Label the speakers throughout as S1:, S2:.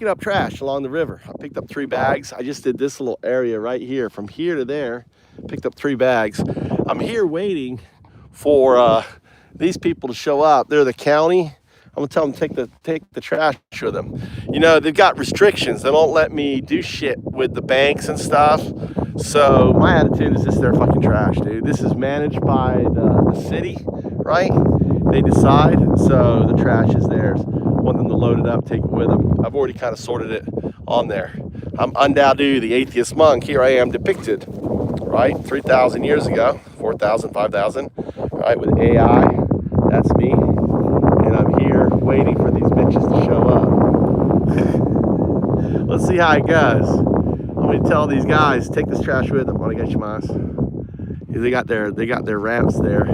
S1: picking up trash along the river. I picked up 3 bags. I just did this little area right here, from here to there. Picked up 3 bags. I'm here waiting for these people to show up. They're the county. I'm gonna tell them to take the trash with them. You know, they've got restrictions. They don't let me do shit with the banks and stuff. So my attitude is, this is their fucking trash, dude. This is managed by the city, right? They decide, so the trash is theirs. Want them to load it up, take it with them. I've already kind of sorted it on there. I'm undoubtedly the atheist monk. Here I am depicted, right? 3,000 years ago, 4,000, 5,000, right? With AI, that's me. And I'm here waiting for these bitches to show up. Let's see how it goes. I'm gonna tell these guys, take this trash with them. Wanna get you, Mas? They got their ramps there.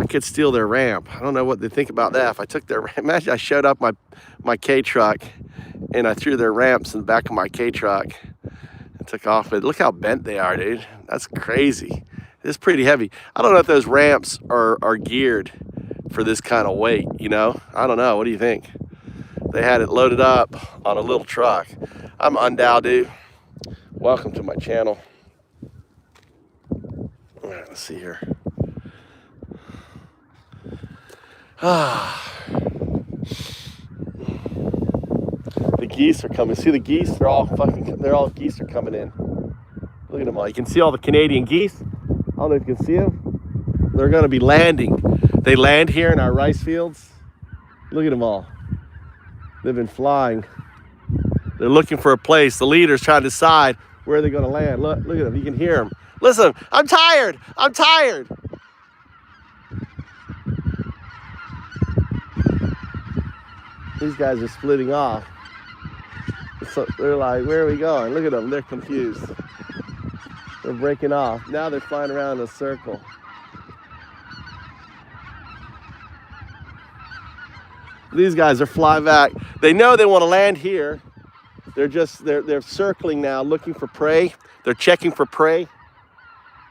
S1: I could steal their ramp. I don't know what they think about that. If I took their ramp, imagine I showed up my K truck and I threw their ramps in the back of my K truck and took off with it. Look how bent they are, dude. That's crazy. It's pretty heavy. I don't know if those ramps are geared for this kind of weight, you know? I don't know. What do you think? They had it loaded up on a little truck. I'm Undow, dude. Welcome to my channel. All right, let's see here. The geese are coming. See the geese? They're all geese are coming in. Look at them all. You can see all the Canadian geese. I don't know if you can see them. They're going to be landing. They land here in our rice fields. Look at them all. They've been flying. They're looking for a place. The leader's trying to decide where they're going to land. Look at them. You can hear them. Listen, I'm tired. I'm tired. These guys are splitting off. So they're like, where are we going? Look at them. They're confused. They're breaking off. Now they're flying around in a circle. These guys are flying back. They know they want to land here. They're circling now, looking for prey. They're checking for prey.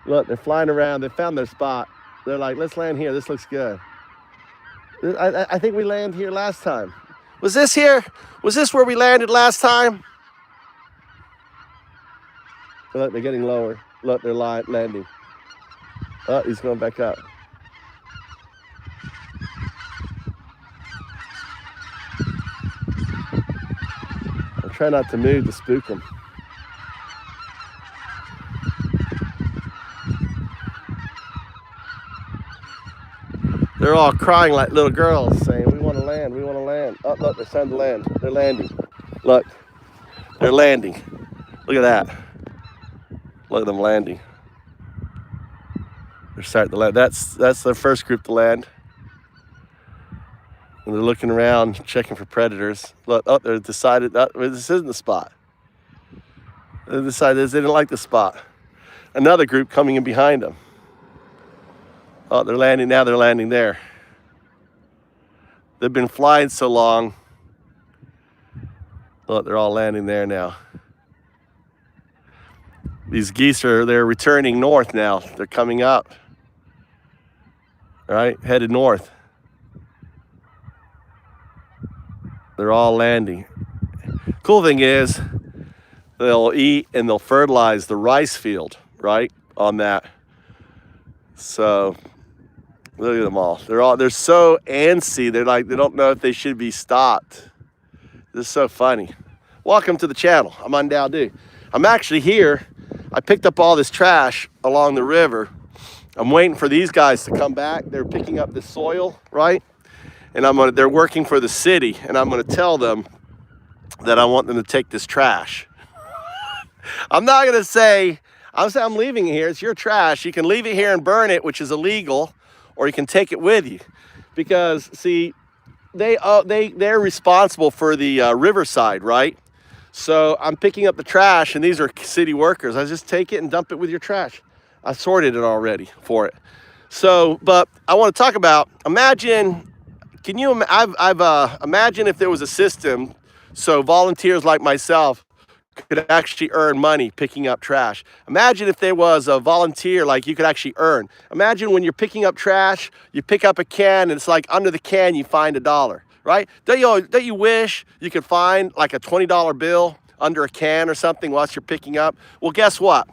S1: Look, they're flying around. They found their spot. They're like, let's land here. This looks good. I think we landed here last time. Was this here? Was this where we landed last time? Look, they're getting lower. Look, they're landing. Oh, he's going back up. I'll try not to move to spook them. They're all crying like little girls, saying, we want to land, we want to land. Oh, look, they're starting to land. They're landing. Look, they're landing. Look at that. Look at them landing. They're starting to land. That's the first group to land. And they're looking around, checking for predators. Look, oh, they decided, oh, this isn't the spot. They decided they didn't like the spot. Another group coming in behind them. Oh, they're landing now. They're landing there. They've been flying so long. Look, they're all landing there now. These geese they're returning north now. They're coming up. All right, headed north. They're all landing. Cool thing is, they'll eat and they'll fertilize the rice field, right, on that. So look at them all. They're so antsy. They're like, they don't know if they should be stopped. This is so funny. Welcome to the channel. I'm Undow Dude. I'm actually here. I picked up all this trash along the river. I'm waiting for these guys to come back. They're picking up the soil, right? And they're working for the city, and I'm gonna tell them that I want them to take this trash. I'm not gonna say, I'm leaving it here. It's your trash. You can leave it here and burn it, which is illegal, or you can take it with you. Because see, they're responsible for the riverside, right? So I'm picking up the trash, and these are city workers. I just take it and dump it with your trash. I sorted it already for it. So, but I want to talk about, imagine, imagine if there was a system so volunteers like myself could actually earn money picking up trash. Imagine if there was a volunteer like you could actually earn. Imagine when you're picking up trash, you pick up a can and it's like under the can you find $1, right? Don't you wish you could find like a $20 bill under a can or something whilst you're picking up? Well, guess what?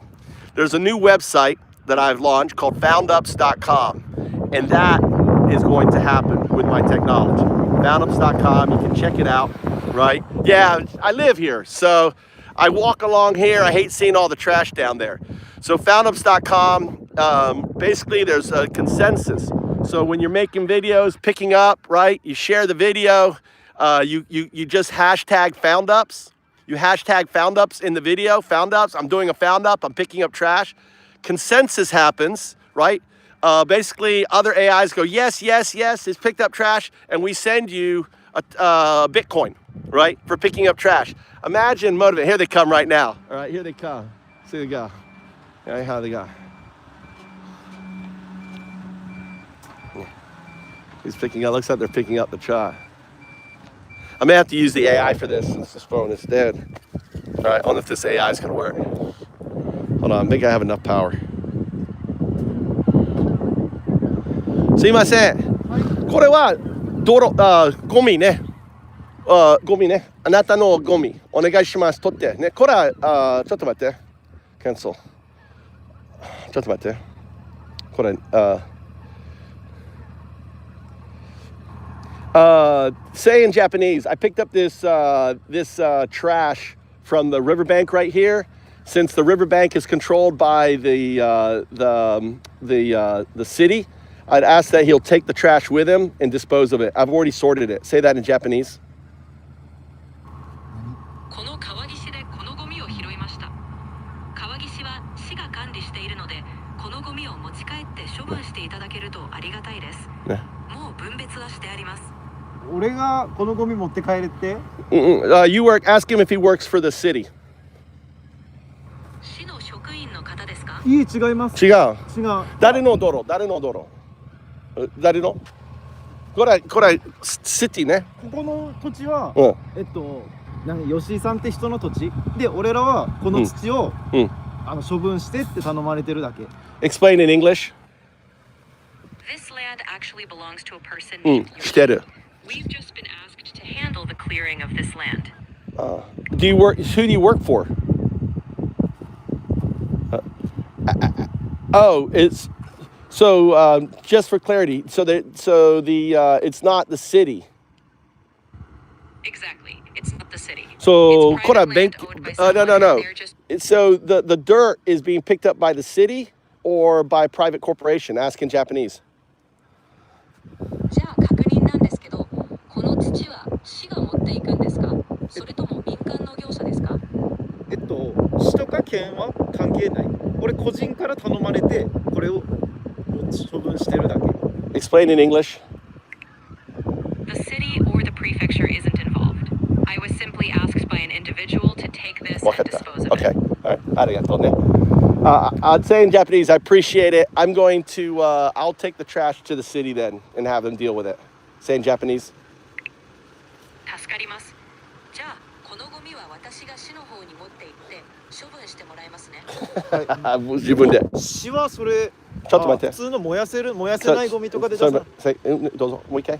S1: There's a new website that I've launched called Foundups.com, and that is going to happen with my technology. Foundups.com, you can check it out, right? Yeah, I live here, so I walk along here. I hate seeing all the trash down there. So Foundups.com, basically there's a consensus. So when you're making videos, picking up, right? You share the video, you just hashtag Foundups. You hashtag Foundups in the video, Foundups, I'm doing a Foundup, I'm picking up trash. Consensus happens, right? Basically, other AIs go, yes, yes, yes, it's picked up trash, and we send you a Bitcoin, right, for picking up trash. Imagine motivate. Here they come right now. All right, here they come. See they go. All right, how they go. He's picking up, looks like they're picking up the trash. I may have to use the AI for this since this phone is dead. All right, I don't know if this AI is gonna work. Hold on, I think I have enough power. すいません。これはゴミね。ゴミね。あなたのゴミお願いします。取ってね。これはちょっと待って。キャンセル。ちょっと待って。これsay in Japanese, I picked up this trash from the riverbank right here. Since the riverbank is controlled by the city, I'd ask that he'll take the trash with him and dispose of it. I've already sorted it. Say that in Japanese. この川岸でこのゴミを拾いました。川岸は市が管理しているので、このゴミを持ち帰って処分していただけるとありがたいです。ね。もう分別はしてあります。俺がこのゴミ持って帰れって？You ask him if he works for the city. 市の職員の方ですか？いい、違います。違う。誰の道路？誰の道路？誰の？これシティね。ここの土地は、吉井さんって人の土地で、俺らはこの土を、処分してって頼まれてるだけ。Explain in English. This land actually belongs to a person named Yoshi. We've just been asked to handle the clearing of this land. Do you work? Who do you work for? It's so. Just for clarity, it's not the city. Exactly, it's not the city. So, no. So the dirt is being picked up by the city or by a private corporation. Ask in Japanese. じゃあ確認なんですけど、この土は市が持っていくんですか？それとも民間の業者ですか？市とか県は関係ない。俺個人から頼まれてこれを処分してるだけ。Explain in English. The city or the prefecture isn't involved. I was simply asked by an individual to take this and dispose of it. Okay. All right. ありがとうね。I'd say in Japanese, I appreciate it. I'm going to, I'll take the trash to the city then and have them deal with it. Say in Japanese. 助かります。じゃあ、このゴミは私が市の方に持って行って処分してもらいますね。自分で。市はそれ、ちょっと待って。普通の燃やせないゴミとかで出さない。どうぞ、もう一回。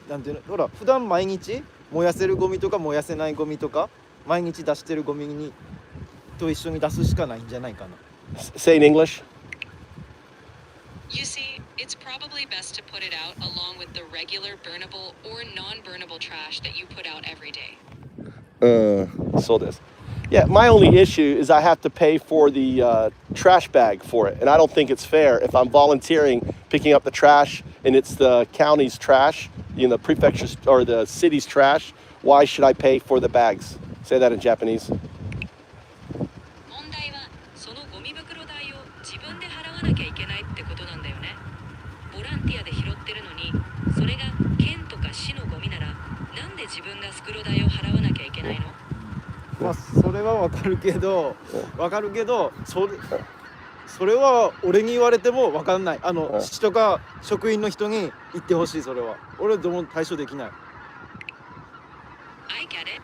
S1: なんていうの、ほら、普段毎日燃やせるゴミとか燃やせないゴミとか、毎日出してるゴミにと一緒に出すしかないんじゃないかな。Say in English. You see, it's probably best to put it out along with the regular burnable or non-burnable trash that you put out every day. So this. Yeah, my only issue is I have to pay for the trash bag for it, and I don't think it's fair if I'm volunteering picking up the trash and it's the county's trash, the prefecture's or the city's trash. Why should I pay for the bags? Say that in Japanese. 問題はそのゴミ袋代を自分で払わなきゃいけないってことなんだよね。ボランティアで拾ってるのに、それが県とか市のゴミなら、なんで自分が袋代を払わなきゃいけないの？まあそれはわかるけど、それは俺に言われてもわかんない。市とか職員の人に言ってほしい。それは俺どうも対処できない。I get it.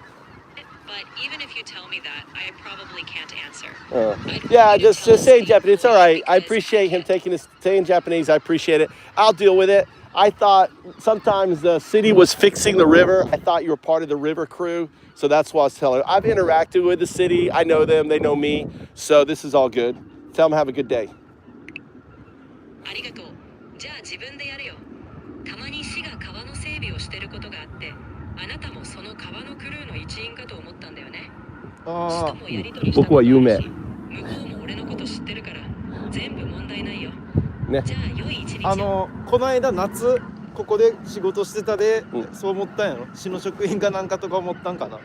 S1: But even if you tell me that, I probably can't answer. Yeah, just say in Japanese. It's all right. I appreciate him taking this. Say in Japanese. I appreciate it. I'll deal with it. I thought sometimes the city was fixing the river. I thought you were part of the river crew. So that's what I was telling her. I've interacted with the city. I know them. They know me. So this is all good. Tell them have a good day.
S2: ありがとう。じゃあ自分でやれよ。たまに市が川の整備をしてることがあって、あなたもその川のクルーの一員かと思ったんだよね。
S3: ああ、
S1: 僕は有名。
S2: 向こうも俺のこと知ってるから全部問題ないよ。
S1: ね。
S2: じゃあ良い一日。
S3: この間夏ここで仕事してたで、そう思ったんやろ。市の職員かなんかとか思ったんかな。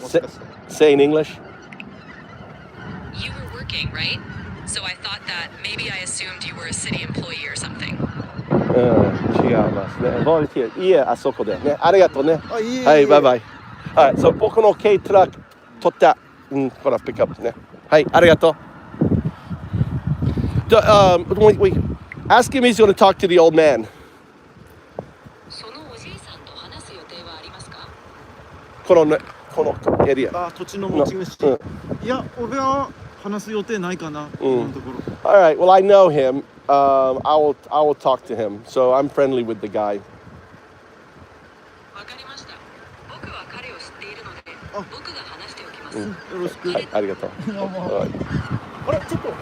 S3: もしかして。
S1: Say in English.
S2: You were working, right? So I thought that maybe I assumed you were a city employee or something.
S1: 違いますね。ボランティア。いえ、あそこでね。ありがとうね。
S3: あ、いい。
S1: はい、バイバイ。はい、そう、僕の軽トラック取った。ほら、ピックアップね。はい、ありがとう。Wait. Ask him he's going to talk to the old man.
S2: そのおじいさんと話す予定はありますか？
S1: このエリア。
S3: あ、土地の持ち主。いや、俺は話す予定ないかな。今のところ。
S1: All right. Well, I know him. I will talk to him. So I'm friendly with the guy.
S2: わかりました。僕は彼を知っているので、僕が話しておきます。
S3: よろしく。
S1: はい、ありがとう。
S3: あれ、ちょっと。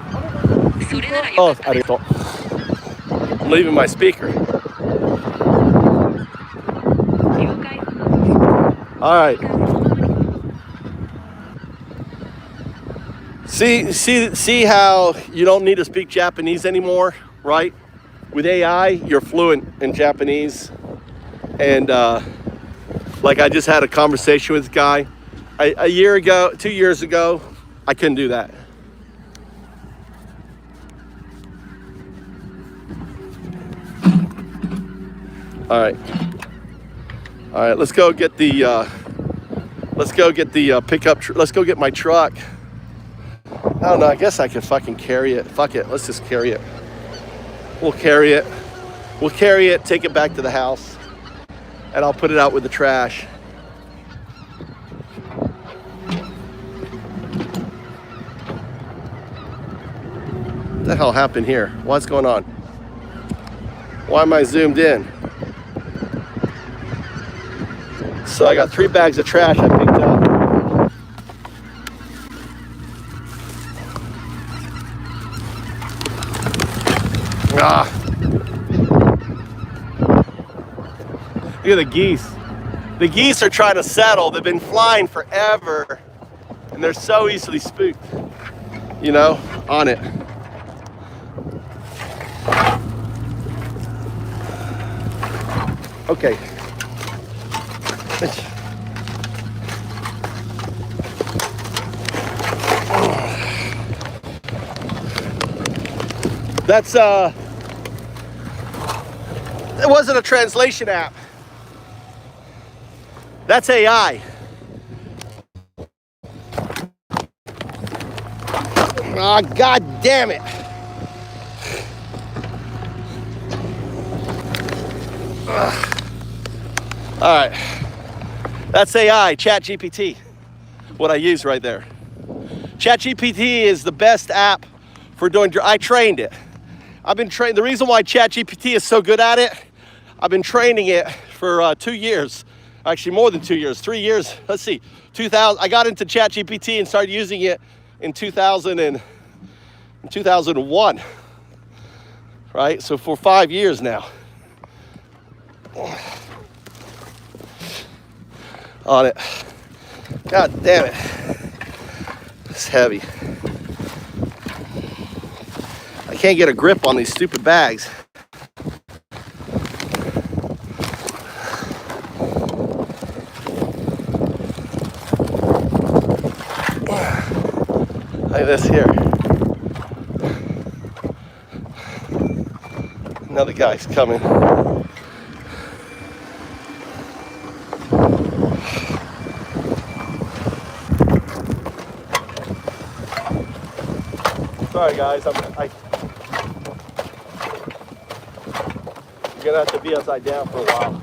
S2: それならよかった。
S1: ありがとう。I'm leaving my speaker.
S2: 了解。
S1: All right. See how you don't need to speak Japanese anymore, right? With AI, you're fluent in Japanese. And like I just had a conversation with this guy. A year ago, 2 years ago, I couldn't do that. All right, let's go get the pickup. Let's go get my truck. I don't know, I guess I could fucking carry it. Fuck it, let's just carry it. We'll carry it, take it back to the house, and I'll put it out with the trash. What the hell happened here? What's going on? Why am I zoomed in? So I got 3 bags of trash I picked up. Look at the geese. The geese are trying to settle. They've been flying forever. And they're so easily spooked, you know, on it. Okay. That's it wasn't a translation app. That's AI. Ah, God damn it. All right. That's AI, ChatGPT. What I use right there. ChatGPT is the best app for doing. I trained it. I've been trained. The reason why ChatGPT is so good at it, I've been training it for 2 years. Actually, more than 2 years. 3 years. Let's see. 2000. I got into ChatGPT and started using it in 2001. Right. So for 5 years now. On it. God damn it. It's heavy. I can't get a grip on these stupid bags. Like this here. Another guy's coming. Sorry guys, you're gonna have to be upside down for a while.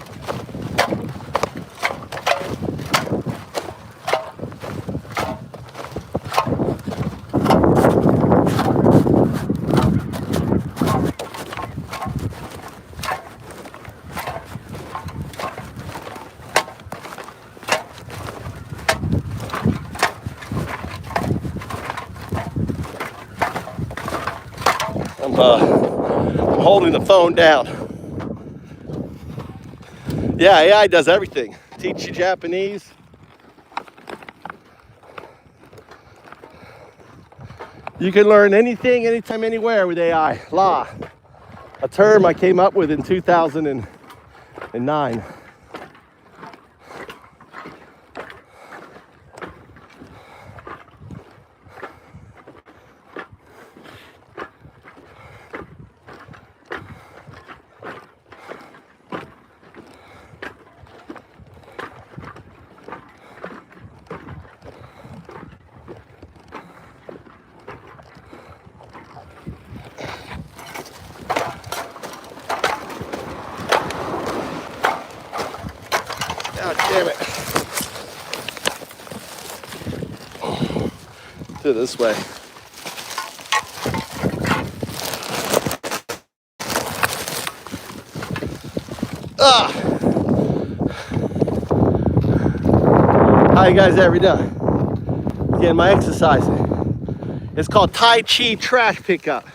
S1: I'm holding the phone down. Yeah, AI does everything. Teach you Japanese. You can learn anything, anytime, anywhere with AI. La, a term I came up with in 2009. God damn it. Do it this way. Ah. How you guys ever doing? Getting my exercising. It's called Tai Chi trash pickup.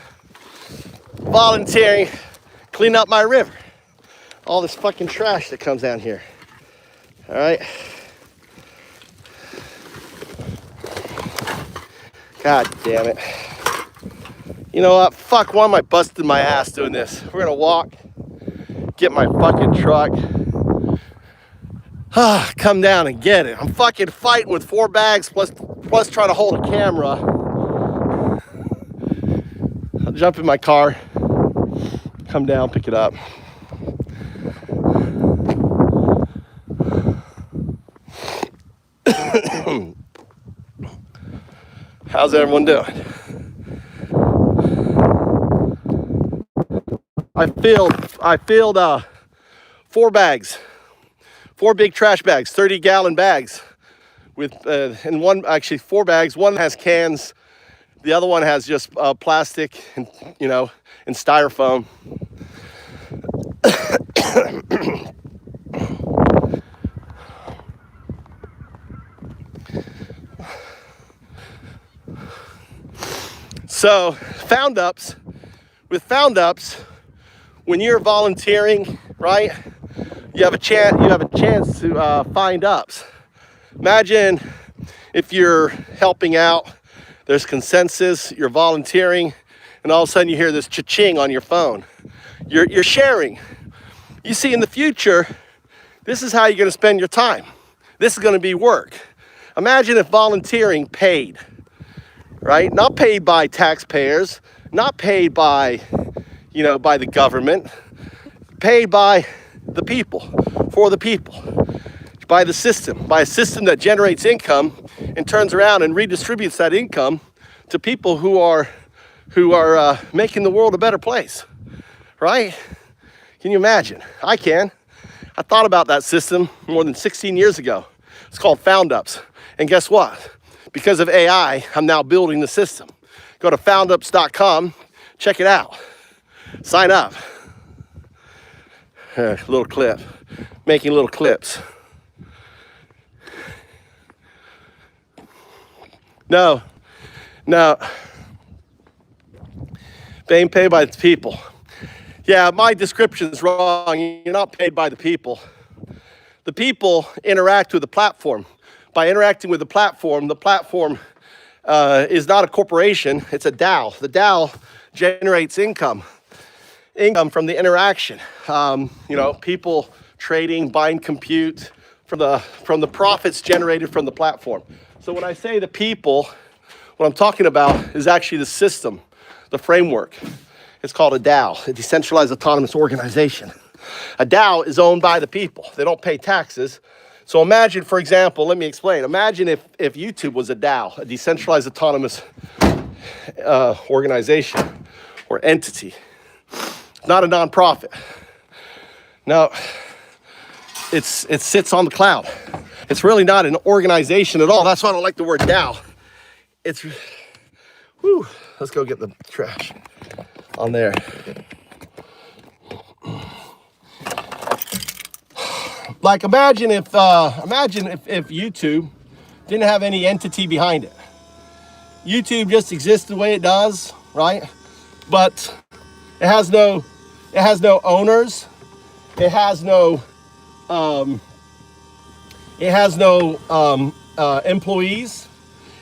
S1: Volunteering, clean up my river. All this fucking trash that comes down here. All right. God damn it. You know what? Fuck, why am I busting my ass doing this? We're gonna walk, get my fucking truck, come down and get it. I'm fucking fighting with 4 bags plus trying to hold a camera. I'll jump in my car, come down, pick it up. How's everyone doing? I filled 4 bags, 4 big trash bags, 30-gallon bags with, and one, actually 4 bags. One has cans, the other one has just plastic and, you know, and styrofoam. So Foundups, with Foundups, when you're volunteering, right, you have a chance to find ups. Imagine if you're helping out, there's consensus, you're volunteering, and all of a sudden you hear this cha-ching on your phone. You're sharing. You see, in the future, this is how you're gonna spend your time. This is gonna be work. Imagine if volunteering paid, right? Not paid by taxpayers, not paid by, you know, by the government, paid by the people, for the people, by the system, by a system that generates income and turns around and redistributes that income to people who are making the world a better place, right? Can you imagine? I can. I thought about that system more than 16 years ago. It's called Foundups. And guess what? Because of AI, I'm now building the system. Go to foundups.com, check it out. Sign up. Little clip, making little clips. No, being paid by the people. Yeah, my description is wrong. You're not paid by the people. The people interact with the platform. By interacting with the platform is not a corporation, it's a DAO. The DAO generates income from the interaction. You know, people trading, buying compute from the profits generated from the platform. So when I say the people, what I'm talking about is actually the system, the framework. It's called a DAO, a decentralized autonomous organization. A DAO is owned by the people. They don't pay taxes. So imagine, for example, let me explain. Imagine if YouTube was a DAO, a decentralized autonomous organization or entity. Not a nonprofit. No, it sits on the cloud. It's really not an organization at all. That's why I don't like the word DAO. It's, whew, let's go get the trash on there. Like imagine if YouTube didn't have any entity behind it. YouTube just exists the way it does, right? But It has no owners. It has no employees.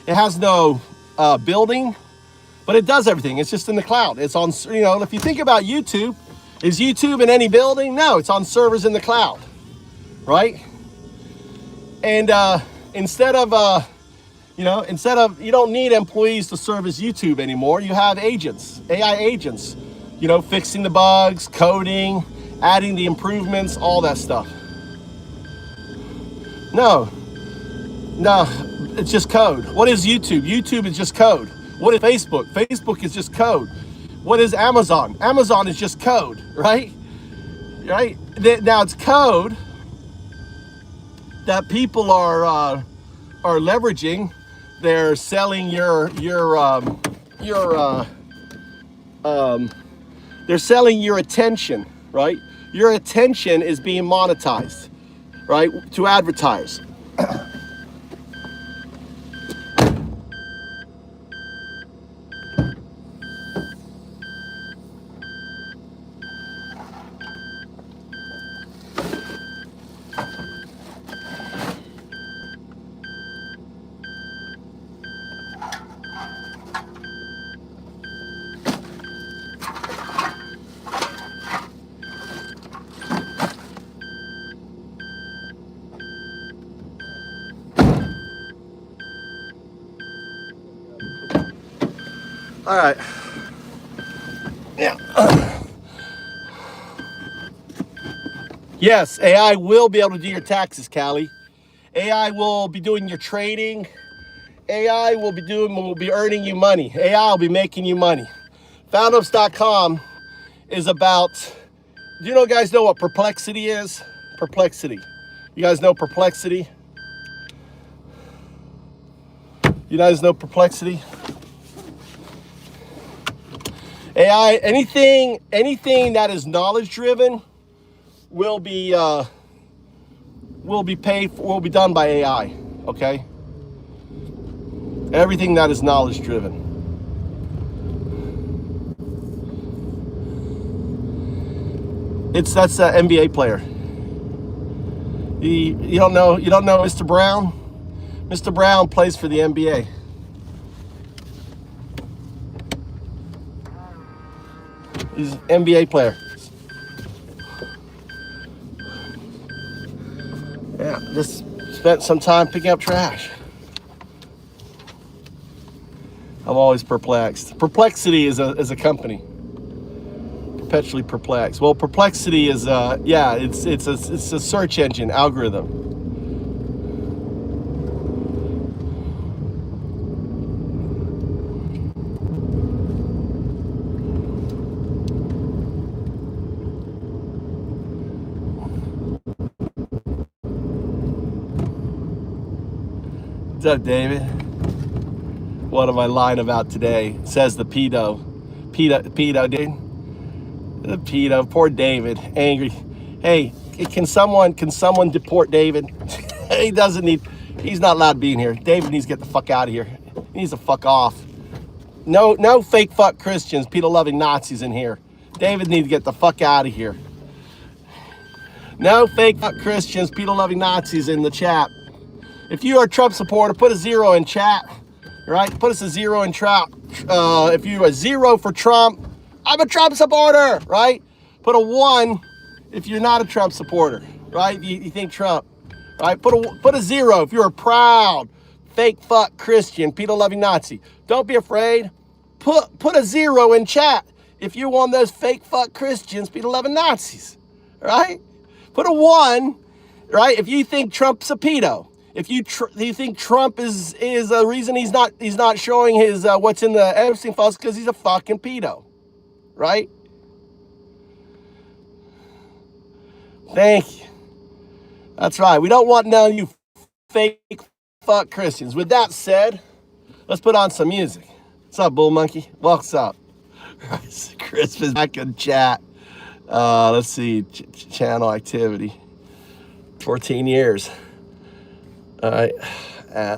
S1: It has no building, but it does everything. It's just in the cloud. It's on, you know, if you think about YouTube, is YouTube in any building? No, it's on servers in the cloud, right? And instead of, you don't need employees to serve as YouTube anymore. You have agents, AI agents, you know, fixing the bugs, coding, adding the improvements, all that stuff. No, it's just code. What is YouTube? YouTube is just code. What is Facebook? Facebook is just code. What is Amazon? Amazon is just code, right? Right? Now it's code that people are leveraging. They're selling they're selling your attention, right? Your attention is being monetized, right? To advertise. All right. Yeah. Yes, AI will be able to do your taxes, Callie. AI will be doing your trading. AI will be earning you money. AI will be making you money. Foundups.com is about, do you guys know what perplexity is? Perplexity. You guys know perplexity? You guys know perplexity? AI, anything that is knowledge driven will be done by AI, okay? Everything that is knowledge driven. That's an NBA player. You don't know Mr. Brown? Mr. Brown plays for the NBA. He's an NBA player. Yeah, just spent some time picking up trash. I'm always perplexed. Perplexity is a company. Perpetually perplexed. Well, perplexity is it's a search engine algorithm. What's up, David? What am I lying about today? Says the pedo, dude. The pedo, poor David, angry. Hey, can someone deport David? He's not allowed to be in here. David needs to get the fuck out of here. He needs to fuck off. No fake fuck Christians, pedo loving Nazis in here. David needs to get the fuck out of here. No fake fuck Christians, pedo loving Nazis in the chat. If you are a Trump supporter, put a 0 in chat, right? Put us a 0 in chat. If you're a 0 for Trump, I'm a Trump supporter, right? Put a 1 if you're not a Trump supporter, right? You think Trump, right? Put a 0 if you're a proud, fake fuck Christian, pedo-loving Nazi. Don't be afraid. Put a 0 in chat if you're one of those fake fuck Christians, pedo-loving Nazis, right? Put a 1, right? If you think Trump's a pedo. If you think Trump is a reason he's not showing his what's in the Epstein files because he's a fucking pedo, right? Thank you. That's right. We don't want none of you fake fuck Christians. With that said, let's put on some music. What's up, Bull Monkey? What's up? Chris is back in chat. Let's see, channel activity. 14 years. All right,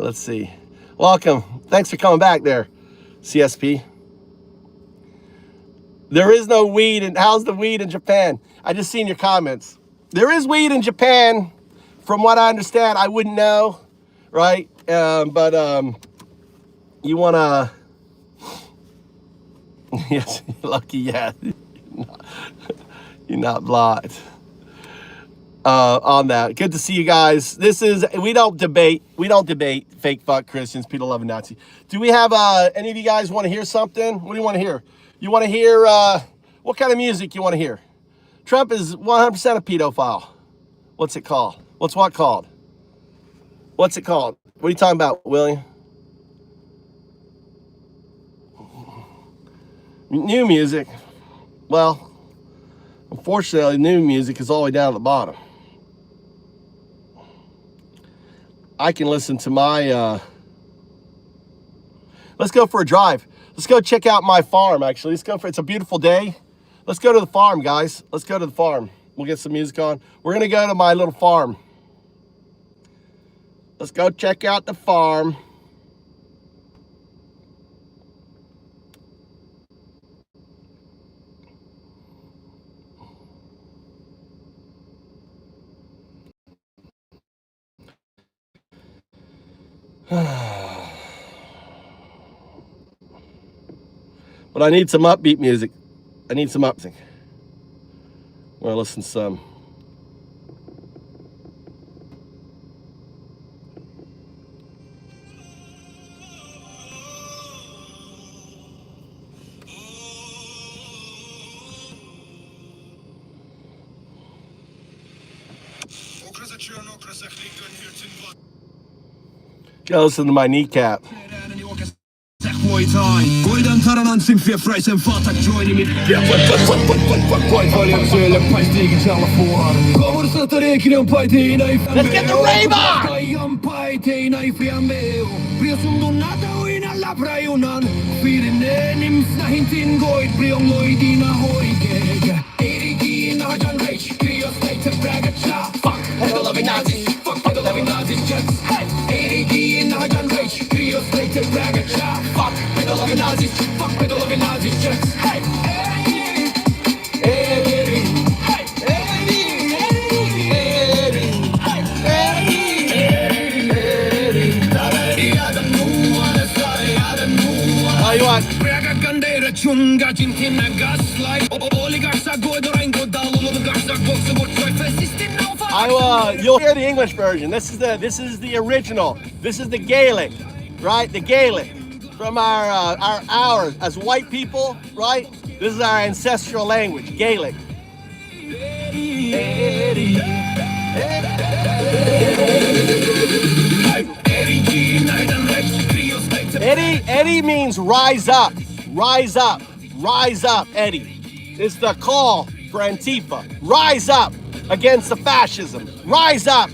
S1: let's see. Welcome. Thanks for coming back there, CSP. There is no weed. And how's the weed in Japan? I just seen your comments. There is weed in Japan, from what I understand. I wouldn't know, right? But you wanna? Yes, lucky. Yeah, you're not blind. On that. Good to see you guys. We don't debate fake fuck Christians, Peter loving Nazi. Do we have any of you guys want to hear something? What do you want to hear? You want to hear what kind of music you want to hear? Trump is 100% a pedophile. What's it called? What's what called? What's it called? What are you talking about, William? New music. Well, unfortunately, new music is all the way down at the bottom. I can listen to my, let's go for a drive. Let's go check out my farm, actually. It's a beautiful day. Let's go to the farm, guys. Let's go to the farm. We'll get some music on. We're gonna go to my little farm. Let's go check out the farm. But I need some upbeat music. I need some upbeat. Well, listen to some. Go listen to my kneecap. Voidaan taranansin fiefräisen fatak joinimit. Let's get the rave you want? You'll hear the English version. This is the original. This is the Gaelic, right? The Gaelic from our as white people, right? This is our ancestral language, Gaelic. Eddie means rise up, rise up, rise up, Eddie. It's the call for Antifa. Rise up against the fascism. Rise up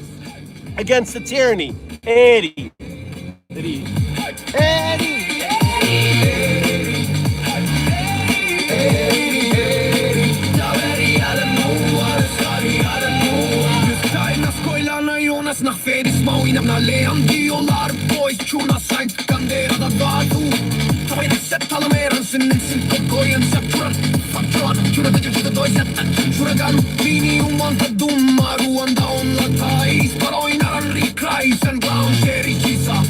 S1: against the tyranny. Eddie. Eddie. Eddie. Nach Fedis Mauinam na Leon Diolar Boys Chuna Saint Candera da Vatu Toy set Talameran Sin Kokoyan Sapturan Fatron Chuna de Juda Doyat Churagan Mini Umanta Dumaru and down Latais Paroinaran Recries and Ground Sherry Chisa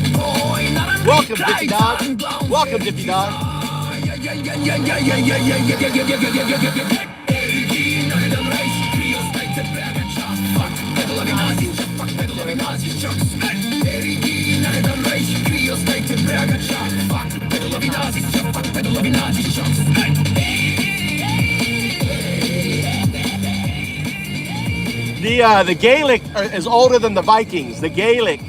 S1: Welcome Dippy Dog. Welcome Dippy Dog. The Gaelic is older than the Vikings. The Gaelic,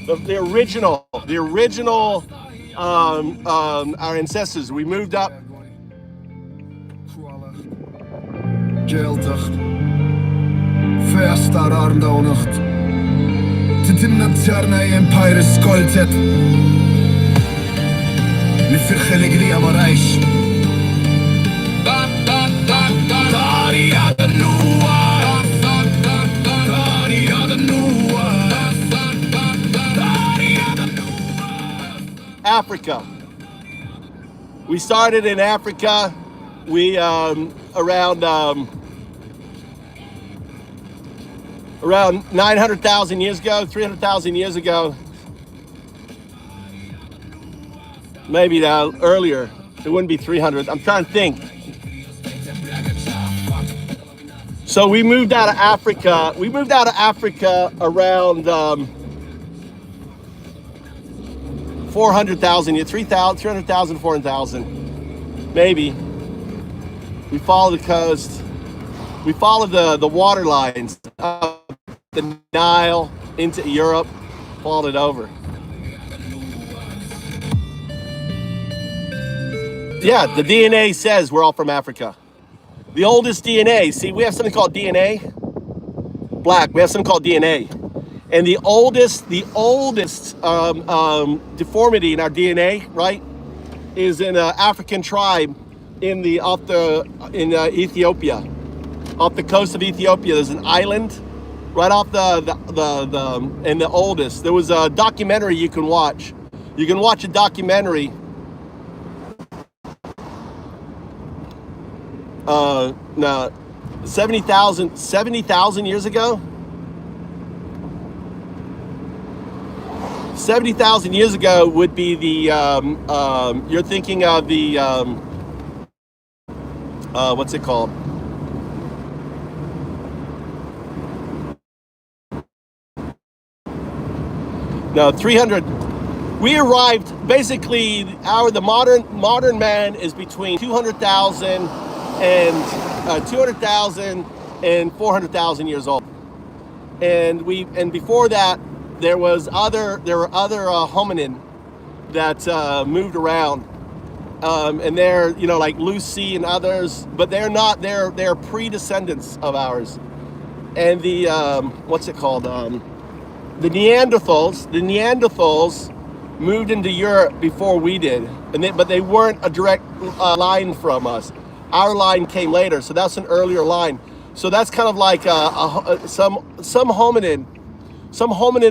S1: the original, our ancestors. We moved up. Festar Arndaunacht. Titimna Tsarna Empire Skoltet. Lifirchelegri Amaraish. Daria the Nua. Daria the Nua. Africa. We started in Africa. We around 900,000 years ago, 300,000 years ago, maybe earlier. It wouldn't be 300. I'm trying to think. So we moved out of Africa. We moved out of Africa around 400,000 years, 300,000, 400,000, maybe. We followed the coast. We followed the water lines up the Nile into Europe, followed it over. Yeah, the DNA says we're all from Africa. The oldest DNA, see, we have something called DNA. Black, we have something called DNA. And the oldest deformity in our DNA, right, is in an African tribe in Ethiopia. Off the coast of Ethiopia, there's an island right off and the oldest. There was a documentary you can watch. You can watch a documentary. No, 70,000 years ago. 70,000 years ago would be the you're thinking of the what's it called? No, 300. We arrived basically. The modern man is between 200,000 and 400,000 years old, and before that there were other hominin that moved around, and they're like Lucy and others, but they're not. They're pre-descendants of ours, and the what's it called? The Neanderthals moved into Europe before we did, but they weren't a direct line from us. Our line came later, so that's an earlier line. So that's kind of like some hominid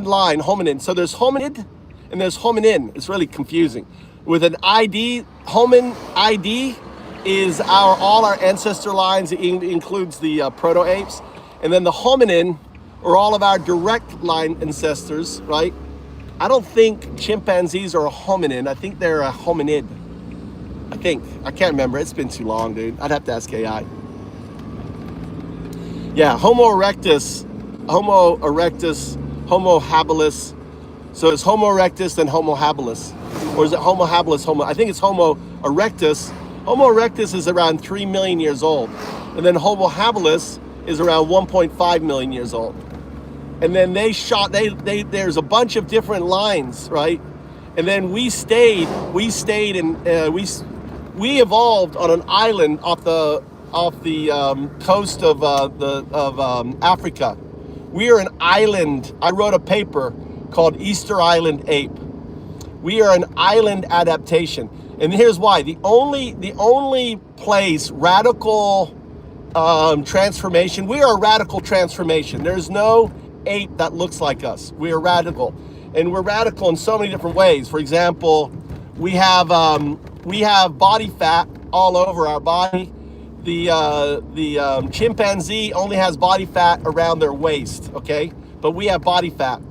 S1: line. So there's hominid and there's hominin. It's really confusing. With an ID, homin ID is all our ancestor lines. It includes the proto-apes, and then the hominin are all of our direct line ancestors, right? I don't think chimpanzees are a hominin. I think they're a hominid. I can't remember. It's been too long, dude. I'd have to ask AI. Yeah, Homo erectus, Homo habilis. So it's Homo erectus and Homo habilis. Or is it Homo habilis, I think it's Homo erectus. Homo erectus is around 3 million years old. And then Homo habilis is around 1.5 million years old. And then there's a bunch of different lines, right? And then we evolved on an island off the coast of Africa. We are an island. I wrote a paper called Easter Island Ape. We are an island adaptation, and here's why. The only place radical transformation. We are a radical transformation. There's no ape that looks like us. We are radical, and we're radical in so many different ways. For example, we have body fat all over our body. The chimpanzee only has body fat around their waist, okay? But we have body fat.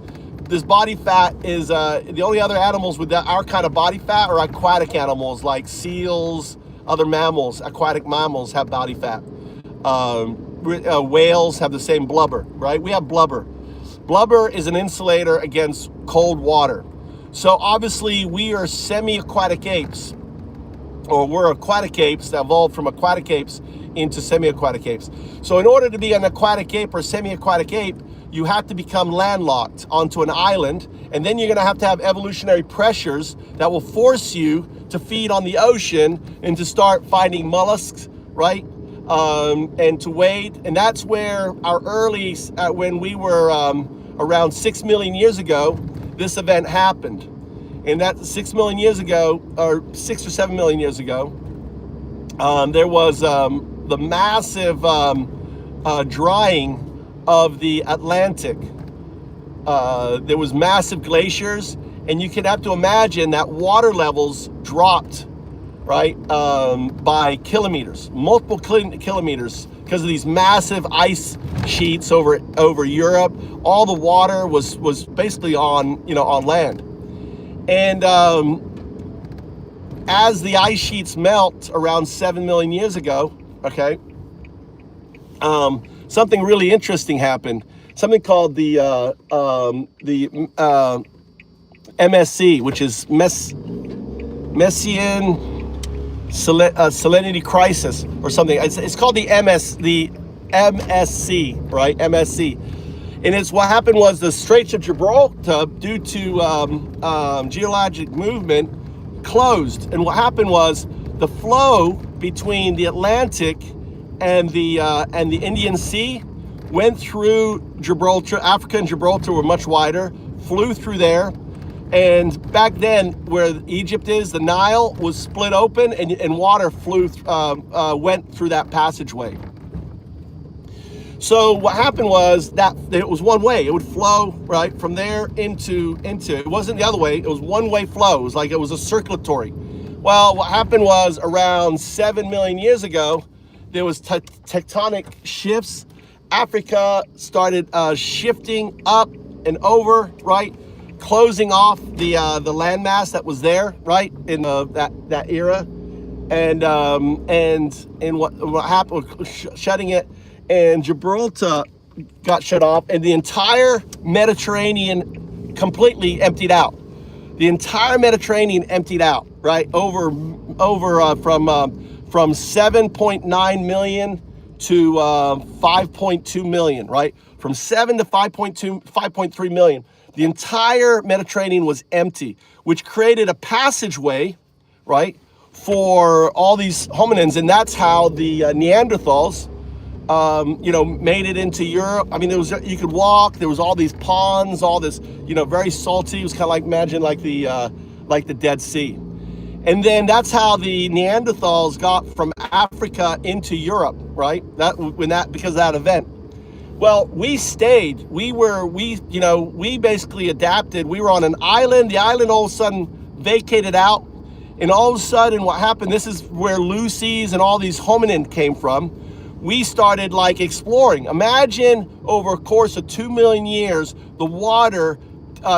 S1: This body fat is the only other animals with our kind of body fat are aquatic animals like seals, other mammals. Aquatic mammals have body fat. Whales have the same blubber, right? We have blubber. Blubber is an insulator against cold water. So obviously we are semi-aquatic apes, or we're aquatic apes that evolved from aquatic apes into semi-aquatic apes. So in order to be an aquatic ape or semi-aquatic ape, you have to become landlocked onto an island, and then you're gonna have to have evolutionary pressures that will force you to feed on the ocean and to start finding mollusks, right? And to wade, and that's where our early, when we were around 6 million years ago, this event happened. And that 6 million years ago, or 6 or 7 million years ago, there was the massive drying of the Atlantic. There was massive glaciers, and you can have to imagine that water levels dropped right? By kilometers, multiple kilometers, because of these massive ice sheets over Europe. All the water was basically on land, and as the ice sheets melt around 7 million years ago, okay, something really interesting happened. Something called the MSC, which is Messian salinity crisis or something. It's called the MSC, right? MSC. And it's what happened was the Straits of Gibraltar, due to geologic movement, closed. And what happened was the flow between the Atlantic and the Indian Sea went through Gibraltar. Africa and Gibraltar were much wider, flew through there. And back then, where Egypt is, the Nile was split open, and water went through that passageway. So what happened was that it was one way. It would flow right from there into. It wasn't the other way. It was one way flow. It was like it was a circulatory. Well, what happened was around 7 million years ago, there was tectonic shifts. Africa started shifting up and over, right? Closing off the landmass that was there, right, in that era, and what happened, shutting it, and Gibraltar got shut off, and the entire Mediterranean completely emptied out. The entire Mediterranean emptied out, right, over from 7.9 million to 5.2 million, right, from 7 to 5.3 million. The entire Mediterranean was empty, which created a passageway, right, for all these hominins, and that's how the Neanderthals, made it into Europe. I mean, you could walk. There was all these ponds, all this, very salty. It was kind of like, imagine like the Dead Sea, and then that's how the Neanderthals got from Africa into Europe, right? Because of that event. Well, we stayed. We basically adapted. We were on an island. The island all of a sudden vacated out. And all of a sudden what happened, this is where Lucy's and all these hominin came from. We started like exploring. Imagine over a course of 2 million years, the water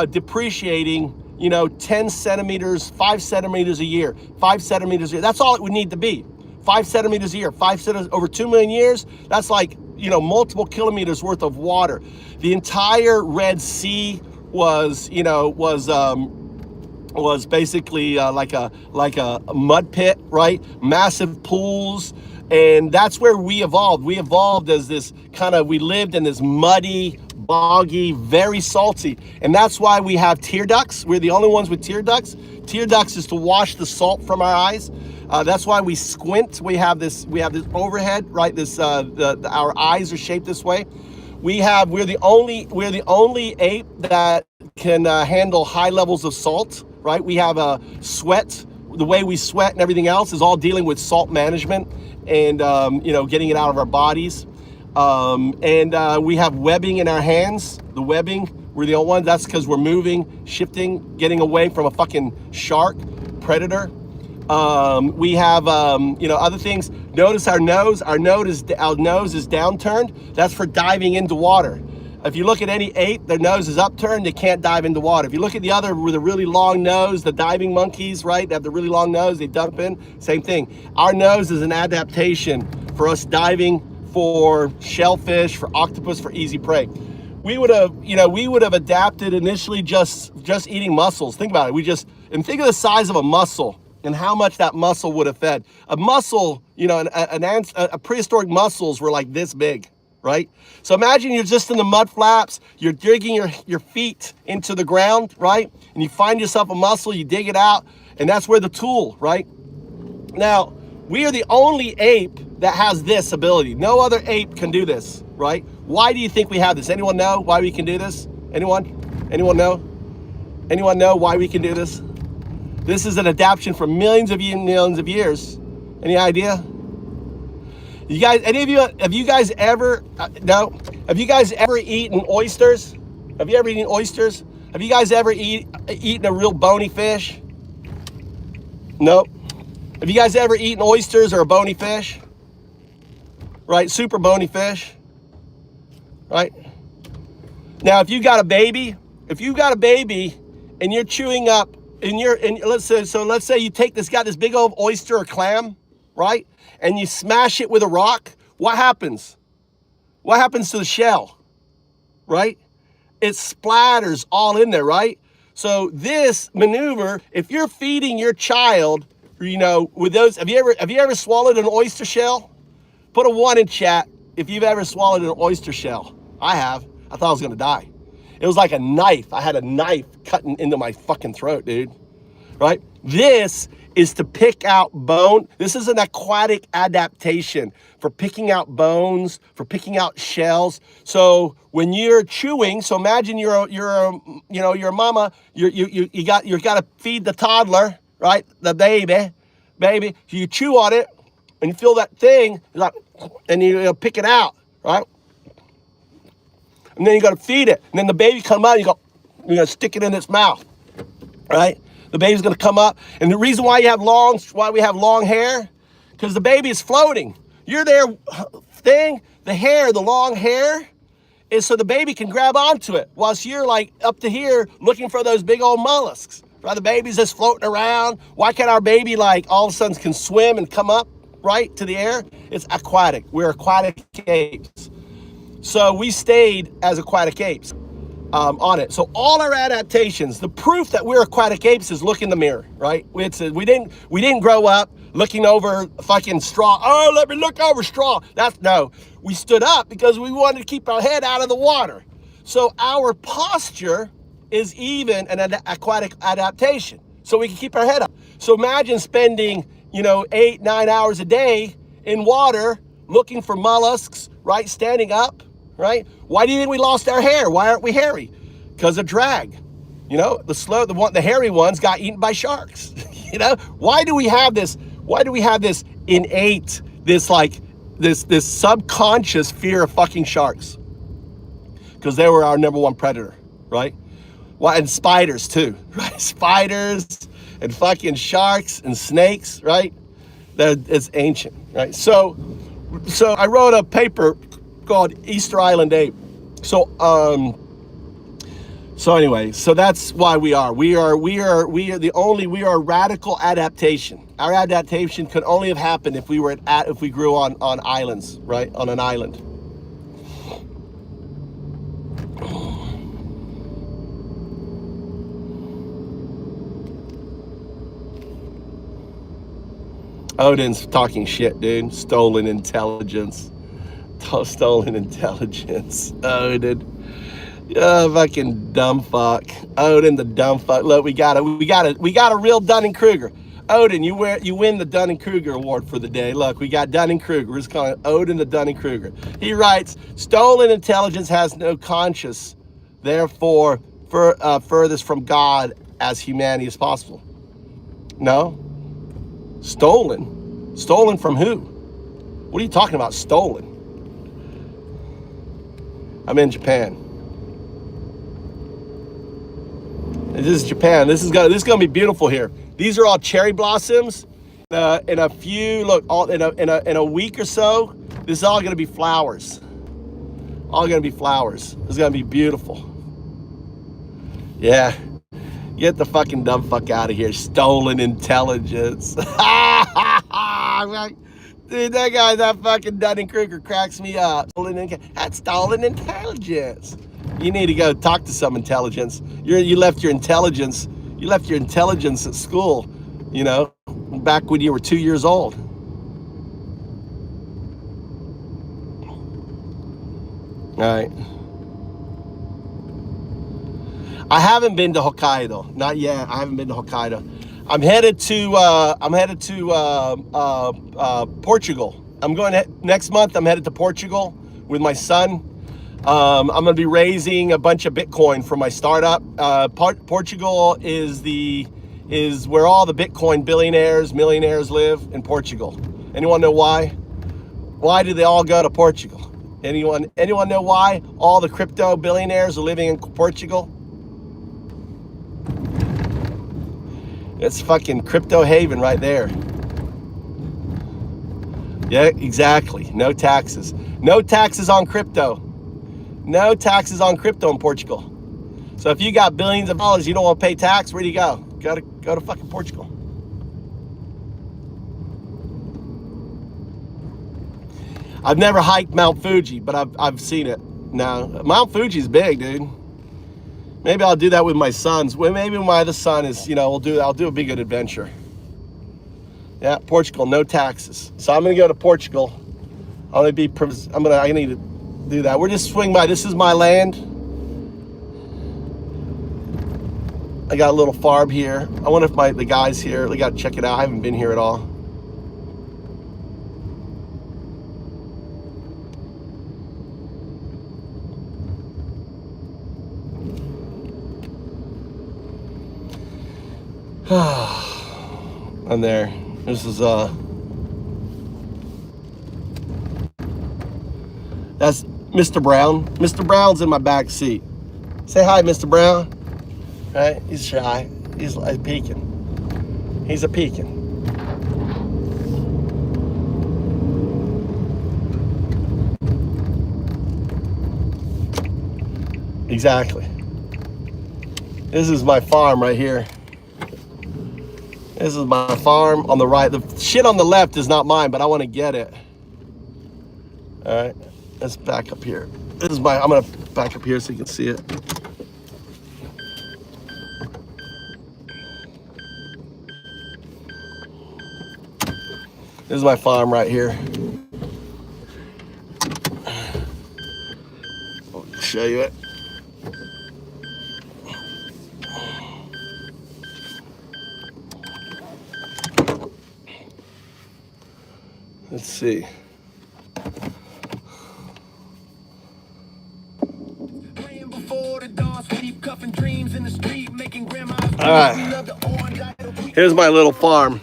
S1: depreciating, 10 centimeters, 5 centimeters a year, 5 centimeters a year. That's all it would need to be. 5 centimeters a year, 5 centimeters over 2 million years. That's like, multiple kilometers worth of water. The entire Red Sea was basically like a mud pit, right? Massive pools, and that's where we evolved. We evolved as this we lived in this muddy, boggy, very salty, and that's why we have tear ducts. We're the only ones with tear ducts. Tear ducts is to wash the salt from our eyes. That's why we squint. We have this overhead, right? Our eyes are shaped this way. We're the only ape that can handle high levels of salt, right? We have a sweat. The way we sweat and everything else is all dealing with salt management and getting it out of our bodies. We have webbing in our hands. The webbing, we're the only ones. That's because we're moving, shifting, getting away from a fucking shark, predator. We have, other things. Notice our nose. Our nose is downturned. That's for diving into water. If you look at any ape, their nose is upturned. They can't dive into water. If you look at the other with a really long nose, the diving monkeys, right? They have the really long nose. They dump in. Same thing. Our nose is an adaptation for us diving for shellfish, for octopus, for easy prey. We would have adapted initially just eating mussels. Think about it. And think of the size of a mussel and how much that mussel would have fed. A mussel, a prehistoric mussels were like this big, right? So imagine you're just in the mud flaps, you're digging your feet into the ground, right? And you find yourself a mussel, you dig it out, and that's where the tool, right? Now, we are the only ape that has this ability. No other ape can do this, right? Why do you think we have this? Anyone know why we can do this? Anyone know? Anyone know why we can do this? This is an adaptation for millions of years. Any idea? You guys, have you guys ever eaten oysters? Have you ever eaten oysters? Have you guys ever eaten a real bony fish? Nope. Have you guys ever eaten oysters or a bony fish? Right, super bony fish. Right? Now, if you got a baby and you're chewing up, let's say you take this big old oyster or clam, right? And you smash it with a rock, what happens? What happens to the shell, right? It splatters all in there, right? So this maneuver, if you're feeding your child, with those, have you ever swallowed an oyster shell? Put a 1 in chat if you've ever swallowed an oyster shell. I have. I thought I was gonna die. It was like a knife. I had a knife cutting into my fucking throat, dude. Right? This is to pick out bone. This is an aquatic adaptation for picking out bones, for picking out shells. So when you're chewing, so imagine you're a mama. You got to feed the toddler, right? The baby. You chew on it, and you feel that thing, and you pick it out, right? And then you got to feed it, and then the baby come out. You're gonna stick it in its mouth, right? The baby's gonna come up, and the reason why we have long hair, because the baby is floating. You're there, the long hair is so the baby can grab onto it, whilst you're like up to here looking for those big old mollusks. Right? The baby's just floating around. Why can't our baby like all of a sudden can swim and come up right to the air? It's aquatic. We're aquatic apes. So we stayed as aquatic apes on it. So all our adaptations, the proof that we're aquatic apes is look in the mirror, right? We didn't grow up looking over fucking straw. Oh, let me look over straw. We stood up because we wanted to keep our head out of the water. So our posture is even an aquatic adaptation. So we can keep our head up. So imagine spending, 8-9 hours a day in water looking for mollusks, right? Standing up, right? Why do you think we lost our hair? Why aren't we hairy? Because of drag. The hairy ones got eaten by sharks. Why do we have this? Why do we have this innate, this subconscious fear of fucking sharks? Because they were our number one predator, right? Why? And spiders too, right? Spiders and fucking sharks and snakes, right? It's ancient, right? So I wrote a paper called Easter Island Ape. So anyway, so that's why we are radical adaptation. Our adaptation could only have happened if we grew on islands, right? On an island. Odin's talking shit, dude. Stolen intelligence. Stolen intelligence. Odin. Oh, fucking dumb fuck. Odin, the dumb fuck. Look, we got a real Dunning-Kruger. Odin, you win the Dunning-Kruger award for the day. Look, we got Dunning-Kruger. We're just calling it Odin the Dunning-Kruger. He writes, stolen intelligence has no conscience, therefore furthest from God as humanity as possible. No? Stolen? Stolen from who? What are you talking about, stolen? I'm in Japan. This is Japan. This is gonna be beautiful here. These are all cherry blossoms. In a few, look, in a week or so, this is all gonna be flowers. All gonna be flowers. It's gonna be beautiful. Yeah. Get the fucking dumb fuck out of here. Stolen intelligence. Dude, that fucking Dunning-Kruger cracks me up. That's stolen intelligence. You need to go talk to some intelligence. You left your intelligence at school, back when you were 2 years old. All right. I haven't been to Hokkaido, not yet. I haven't been to Hokkaido. I'm headed to Portugal. Next month. I'm headed to Portugal with my son. I'm going to be raising a bunch of Bitcoin for my startup. Portugal is where all the Bitcoin billionaires, millionaires live, in Portugal. Anyone know why? Why do they all go to Portugal? Anyone know why all the crypto billionaires are living in Portugal? It's fucking crypto haven right there. Yeah, exactly. No taxes. No taxes on crypto. No taxes on crypto in Portugal. So if you got billions of dollars, you don't want to pay tax, where do you go? Go to fucking Portugal. I've never hiked Mount Fuji, but I've seen it. Now, Mount Fuji's big, dude. Maybe I'll do that with my sons. Well, maybe my other son is, I'll do a big good adventure. Yeah, Portugal, no taxes. So I'm gonna go to Portugal. I need to do that. We're just swing by. This is my land. I got a little farm here. I wonder if the guys here, they gotta check it out. I haven't been here at all. I'm there. This is that's Mr. Brown. Mr. Brown's in my back seat. Say hi, Mr. Brown. Right? He's shy. He's peeking. He's a peeking. Exactly. This is my farm right here. This is my farm on the right. The shit on the left is not mine, but I want to get it. All right, let's back up here. I'm gonna back up here so you can see it. This is my farm right here. I'll show you it. Let's see. All right. Here's my little farm.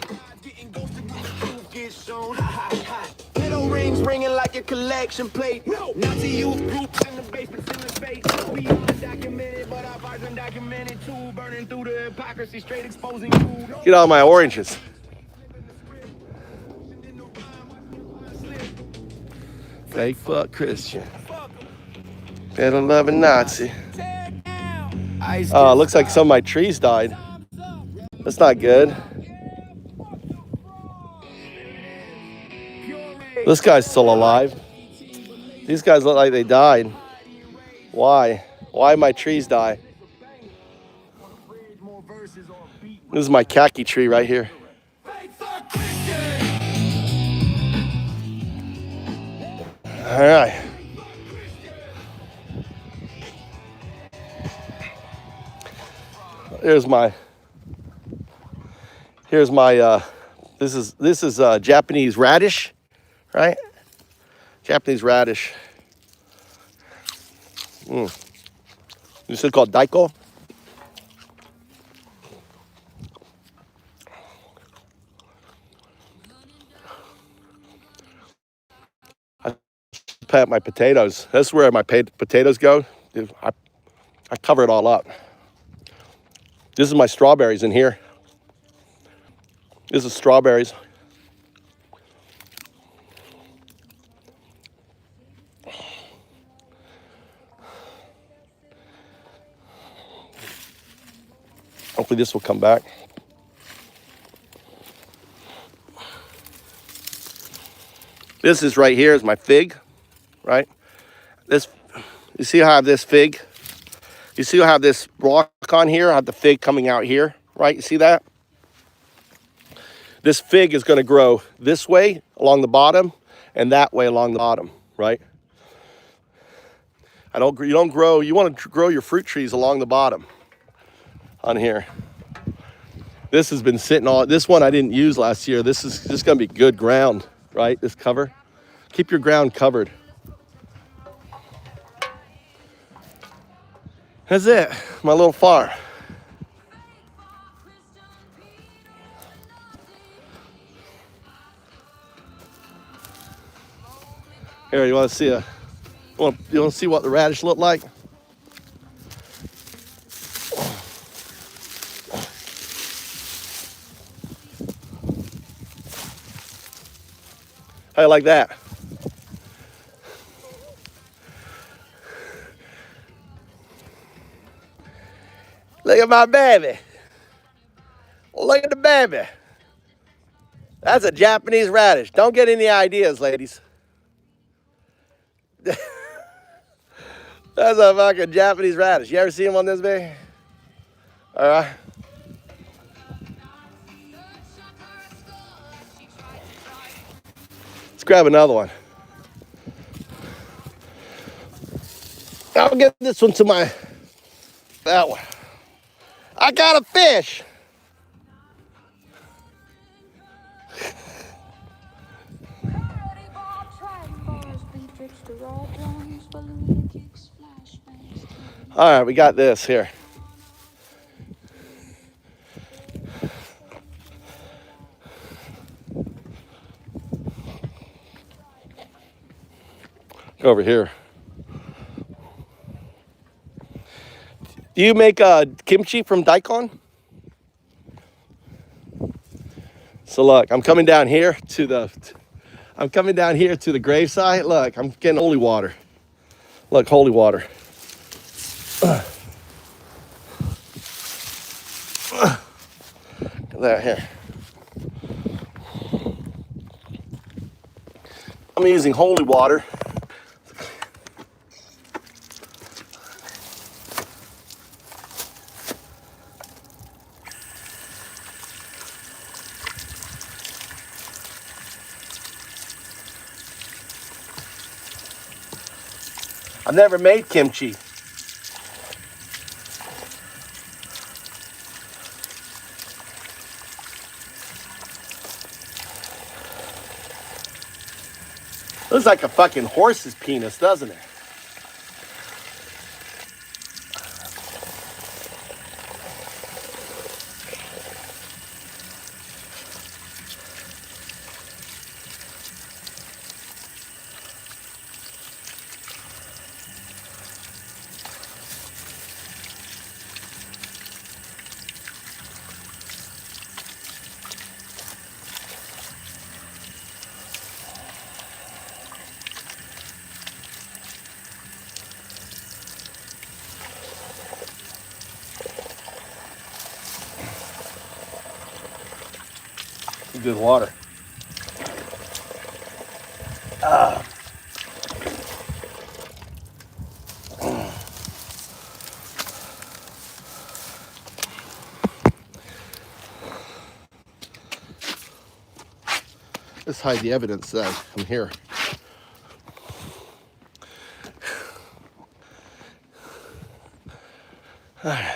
S1: Rings ringing like a collection plate. Nazi youth groups in the basements in the space. We undocumented, but our parts undocumented too. Burning through the hypocrisy, straight exposing you. Get all my oranges. Fake fuck Christian. Pedo loving Nazi. Oh, looks like some of my trees died. That's not good. This guy's still alive. These guys look like they died. Why? Why my trees die? This is my khaki tree right here. All right. Here's my this is Japanese radish, right? Japanese radish. This is called daiko. I plant my potatoes. That's where my potatoes go. I cover it all up. This is my strawberries in here. This is strawberries. Hopefully this will come back. This is right here is my fig, right? This, you see how I have this fig? You see how I have this rock on here? I have the fig coming out here, right? You see that? This fig is gonna grow this way along the bottom and that way along the bottom, right? You wanna grow your fruit trees along the bottom on here. This has been sitting this one I didn't use last year. This is just gonna be good ground, right? This cover. Keep your ground covered. That's it, my little farm. Here, you want to see you want to see what the radish look like? How you like that? Look at my baby. Look at the baby. That's a Japanese radish. Don't get any ideas, ladies. That's a fucking Japanese radish. You ever see them on this big? All right. Let's grab another one. I'll get this one to that one. I got a fish. All right, we got this here. Go over here. Do you make kimchi from daikon? So look, I'm coming down here to the gravesite. Look, I'm getting holy water. Look, holy water. Look at that here. I'm using holy water. I've never made kimchi. Looks like a fucking horse's penis, doesn't it? Good water. Let's hide the evidence that I'm here. All right.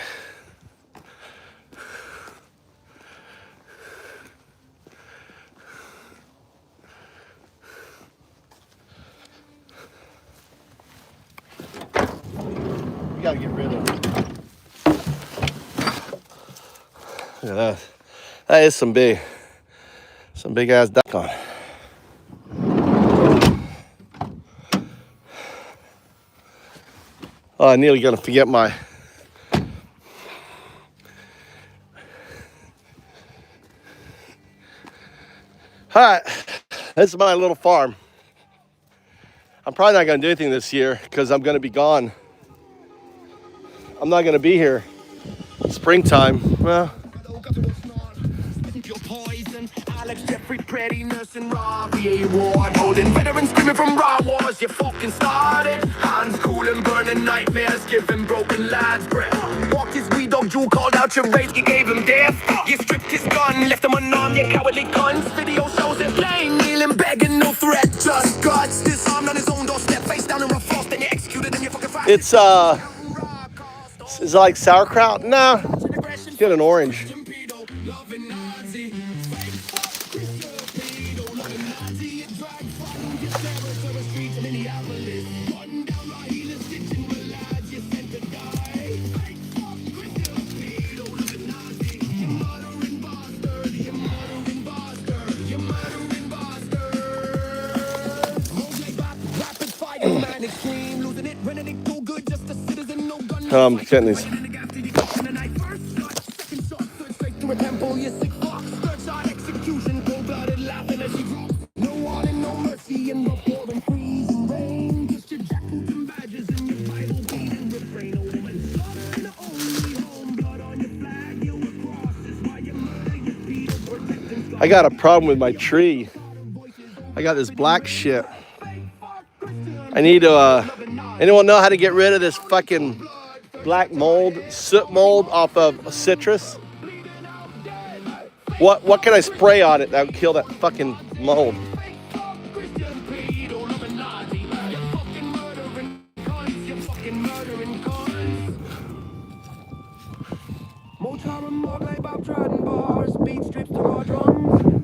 S1: Gotta get rid of it. Look at that. That is some big ass daikon. Oh, I nearly gonna forget my. All right, this is my little farm. I'm probably not gonna do anything this year because I'm gonna be gone. I'm not gonna be here springtime. Well, Alex, Jeffrey, Prettiness, and Robbie Ward holding veterans screaming from raw wars. You fucking started. Hands cool and burning nightmares, giving broken lads breath. Walked his wee dog, Jew called out your rage, you gave him death. You stripped his gun, left him unarmed, you cowardly cunts. Video shows it plain, kneeling, begging, no threat, just guts. Disarmed on his own doorstep, face down in rough frost, then you executed him, you fucking fast. It's like sauerkraut? Nah, get an orange. I'm getting these. I got a problem with my tree. I got this black shit. I need to, anyone know how to get rid of this fucking black mold, soot mold off of citrus? What can I spray on it that would kill that fucking mold?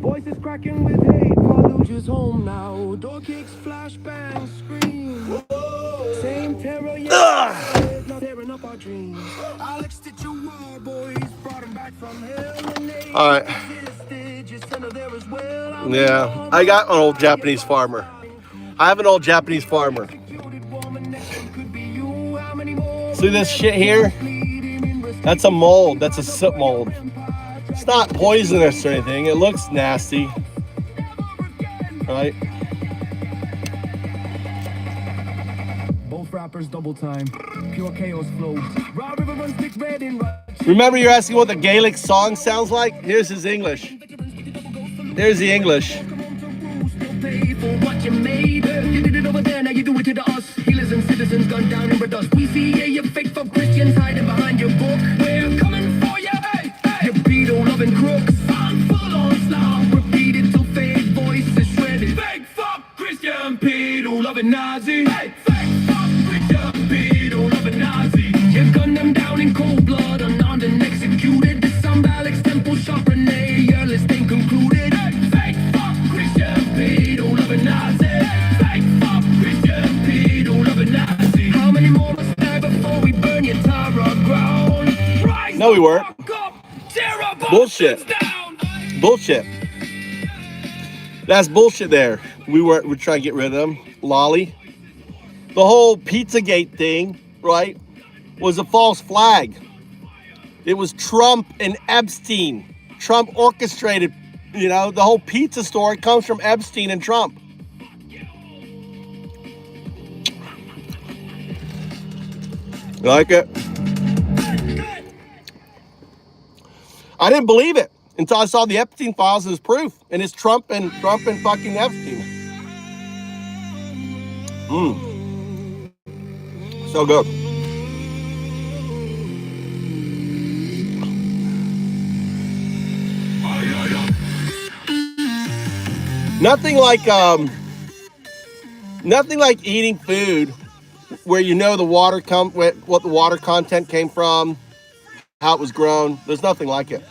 S4: Voices cracking with hate, Fallujah's home now. Door kicks, flashbang, scream. Same terror, yeah, not tearing up our dreams. Alex stitch your wall, boys, brought him back from hell.
S1: All right. Yeah, I got an old Japanese farmer. I have an old Japanese farmer. See this shit here? That's a mold. That's a soot mold. It's not poisonous or anything. It looks nasty. Right?
S4: Both rappers double time. Pure chaos flows. Raw river runs big red in.
S1: Remember you're asking what the Gaelic song sounds like? Here's his English. Here's the English.
S4: What you made, you did it over there, now you do it to the us. Healers and citizens gunned down in dust. We see you fake for Christians hiding behind your book. We're coming for you, hey, hey. You pedo loving crooks. I'm full on Islam, repeat it till fake voices shredded. Fake fuck Christian pedo loving Nazi. Hey, fake fuck Christian pedo loving Nazi. You gunned them down in cold blood, unarmed and executed. This some Alex Temple shot Renee, your list ain't concluded. Hey, fake fuck Christian pedo loving Nazi. Fake fuck Christian pedo loving Nazi. How many more must die before we burn your Tara ground? Rise
S1: No, we weren't. Bullshit. Bullshit. That's bullshit there. We're trying to get rid of them. Lolly. The whole Pizzagate thing, right, was a false flag. It was Trump and Epstein. Trump orchestrated, the whole pizza story comes from Epstein and Trump. You like it? I didn't believe it until I saw the Epstein files as proof, and it's Trump and fucking Epstein. So good. Nothing like eating food where the water what the water content came from, how it was grown. There's nothing like it.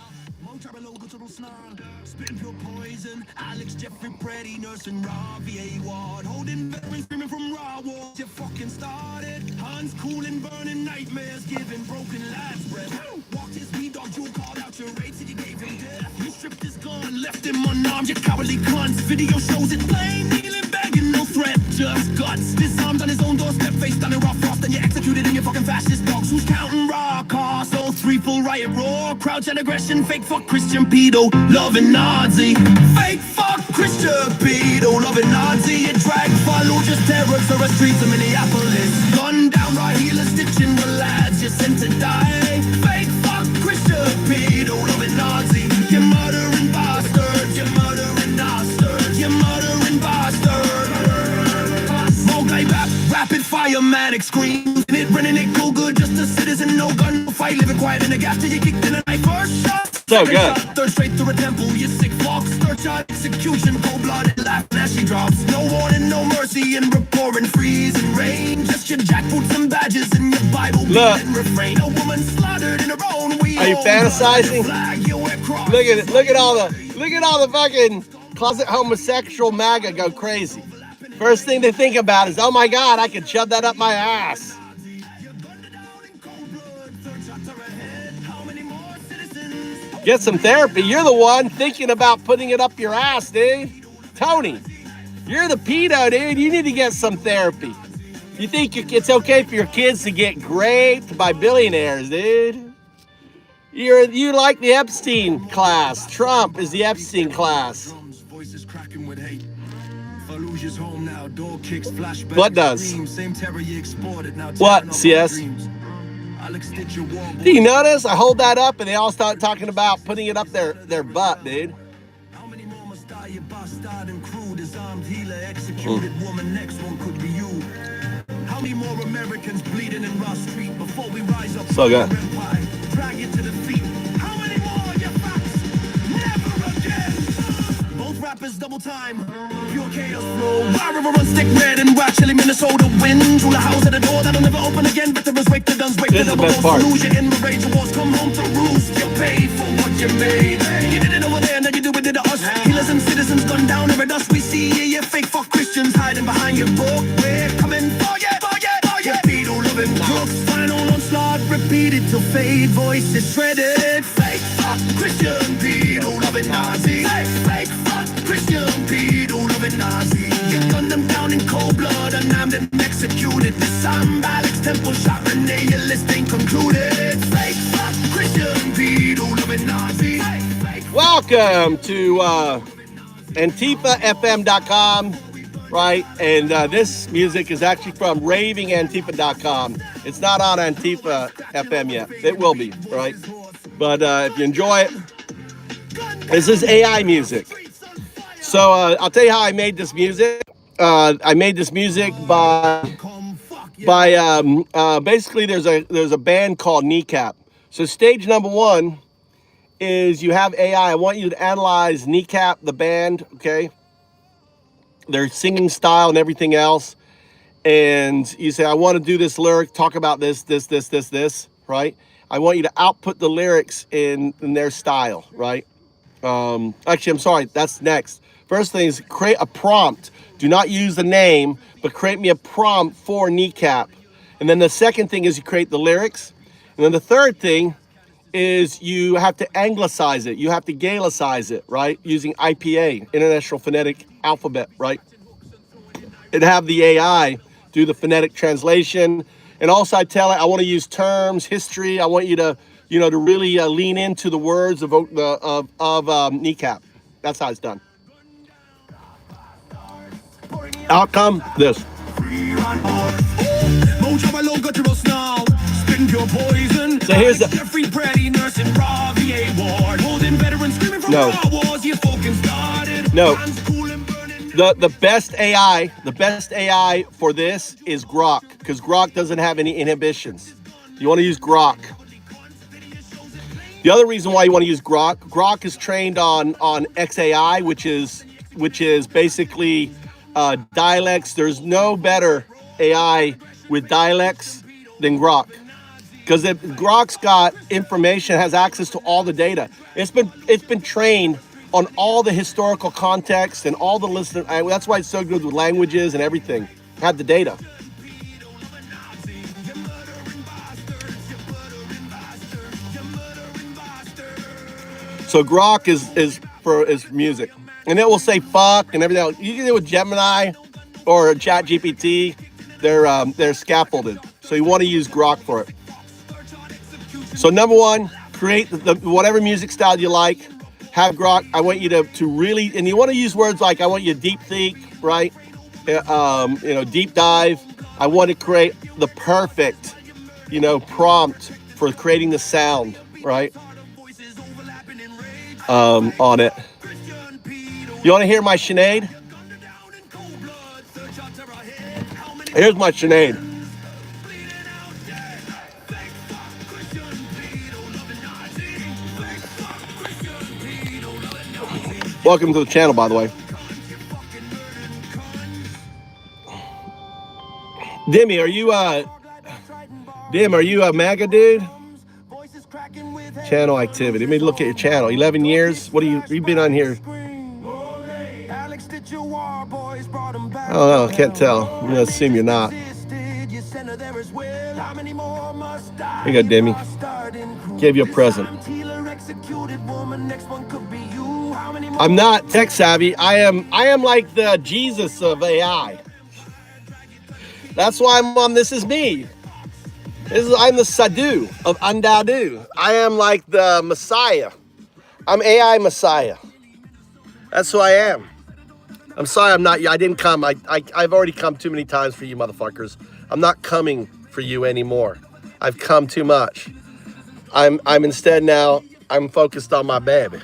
S4: Left him unarmed, you cowardly cunts. Video shows it plain, kneeling, begging, no threat, just guts. Disarmed on his own doorstep, face down in raw frost, and you executed in your fucking fascist dogs. Who's counting raw costs? 03 full riot roar, crouch and aggression, fake fuck Christian pedo, loving Nazi. Fake fuck Christian pedo, loving Nazi. You drag Fallujah's terror to the streets of Minneapolis. Gunned down right healers, stitching the lads you sent to die. Fake fuck Christian pedo, loving Nazi. You murdering bastard, you murdering bastard, you murdering bastard. Mogai rapid fire manic screams. It running it cool good, just a citizen, no gun, no fight, living quiet in the gas till you kicked in a knife. First shot,
S1: so good.
S4: Shot, third straight through a temple, you sick fox. Third shot, execution, cold blooded, laughing as she drops. No warning, no mercy, and pouring freezing rain. Just your jackboots and badges and your Bible and refrain. A woman slaughtered in her own wheel.
S1: Are you fantasizing? Look at it. Look at all the fucking closet homosexual MAGA go crazy. First thing they think about is, oh my God, I could shove that up my ass. Get some therapy. You're the one thinking about putting it up your ass, dude. Tony, you're the pedo, dude. You need to get some therapy. You think it's okay for your kids to get raped by billionaires, dude? You like the Epstein class. Trump is the Epstein class. What does? What, CS? Do you notice? I hold that up and they all start talking about putting it up their butt, dude. How many more Americans bleeding in Ross Street before we rise up? So good. Drag you to the feet. How many more you facts? Never again. Both rappers double time. Pure chaos flow. Why river run stick red and watch chilly Minnesota wind. Rule a house at the door that'll never open again. Veterans rape the guns, break the double walls. Lose you in the rage wars. Come home to roost. You pay for what you made. You did it over there, now you do it to us. Healers and citizens gunned down over dust. We see you fake fuck Christians hiding behind your book. We're coming for you. Crooks, final onslaught, repeated till fade. Voices shredded. Fake fuck Christian pedo loving Nazi. Fake fuck Christian pedo loving Nazi. You gunned them down in cold blood, unarmed and executed. This Alex Temple shot Renee, your list ain't concluded. Fake fuck Christian pedo loving Nazi. Welcome to AntifaFM.com. Right, and this music is actually from ravingantifa.com. It's not on Antifa FM yet. It will be, right? But if you enjoy it, this is AI music. So I'll tell you how I made this music. I made this music by basically there's a band called Kneecap. So stage number one is you have AI. I want you to analyze Kneecap, the band, okay? Their singing style and everything else, and you say, I want to do this lyric, talk about this, right? I want you to output the lyrics in their style, right? Actually, I'm sorry, that's next. First thing is create a prompt. Do not use the name, but create me a prompt for Kneecap. And then the second thing is you create the lyrics. And then the third thing is you have to anglicize it. You have to Galicize it, right? Using IPA, International Phonetic Alphabet, right? And have the AI do the phonetic translation. And also I tell it, I want to use terms, history. I want you to, to really lean into the words of Kneecap. That's how it's done. Outcome, this. So here's the the best AI for this is Grok, because Grok doesn't have any inhibitions. You want to use Grok. The other reason why you want to use Grok is trained on XAI, which is basically dialects. There's no better AI with dialects than Grok. Because if Grok's got information, has access to all the data. It's been trained on all the historical context and all the listener. That's why it's so good with languages and everything. Had the data. So Grok is for music, and it will say fuck and everything else. You can do it with Gemini or ChatGPT. They're scaffolded. So you want to use Grok for it. So number one, create the whatever music style you like. Have Grok. I want you to really, and you want to use words like I want you to deep think, right? Deep dive. I want to create the perfect, prompt for creating the sound, right? On it. You want to hear my Sinead? Here's my Sinead. Welcome to the channel, by the way. Dimmy, are you a MAGA dude? Channel activity. Let me look at your channel. 11 years. What you've been on here? I don't know. Can't tell. I'm gonna assume you're not. Here you go, Dimmy. Gave you a present. I'm not tech savvy. I am like the Jesus of AI. That's why I'm on This Is Me. I'm the Sadhu of Undadu. I am like the Messiah. I'm AI Messiah. That's who I am. I'm sorry I didn't come. I've already come too many times for you motherfuckers. I'm not coming for you anymore. I've come too much. I'm instead now, I'm focused on my baby.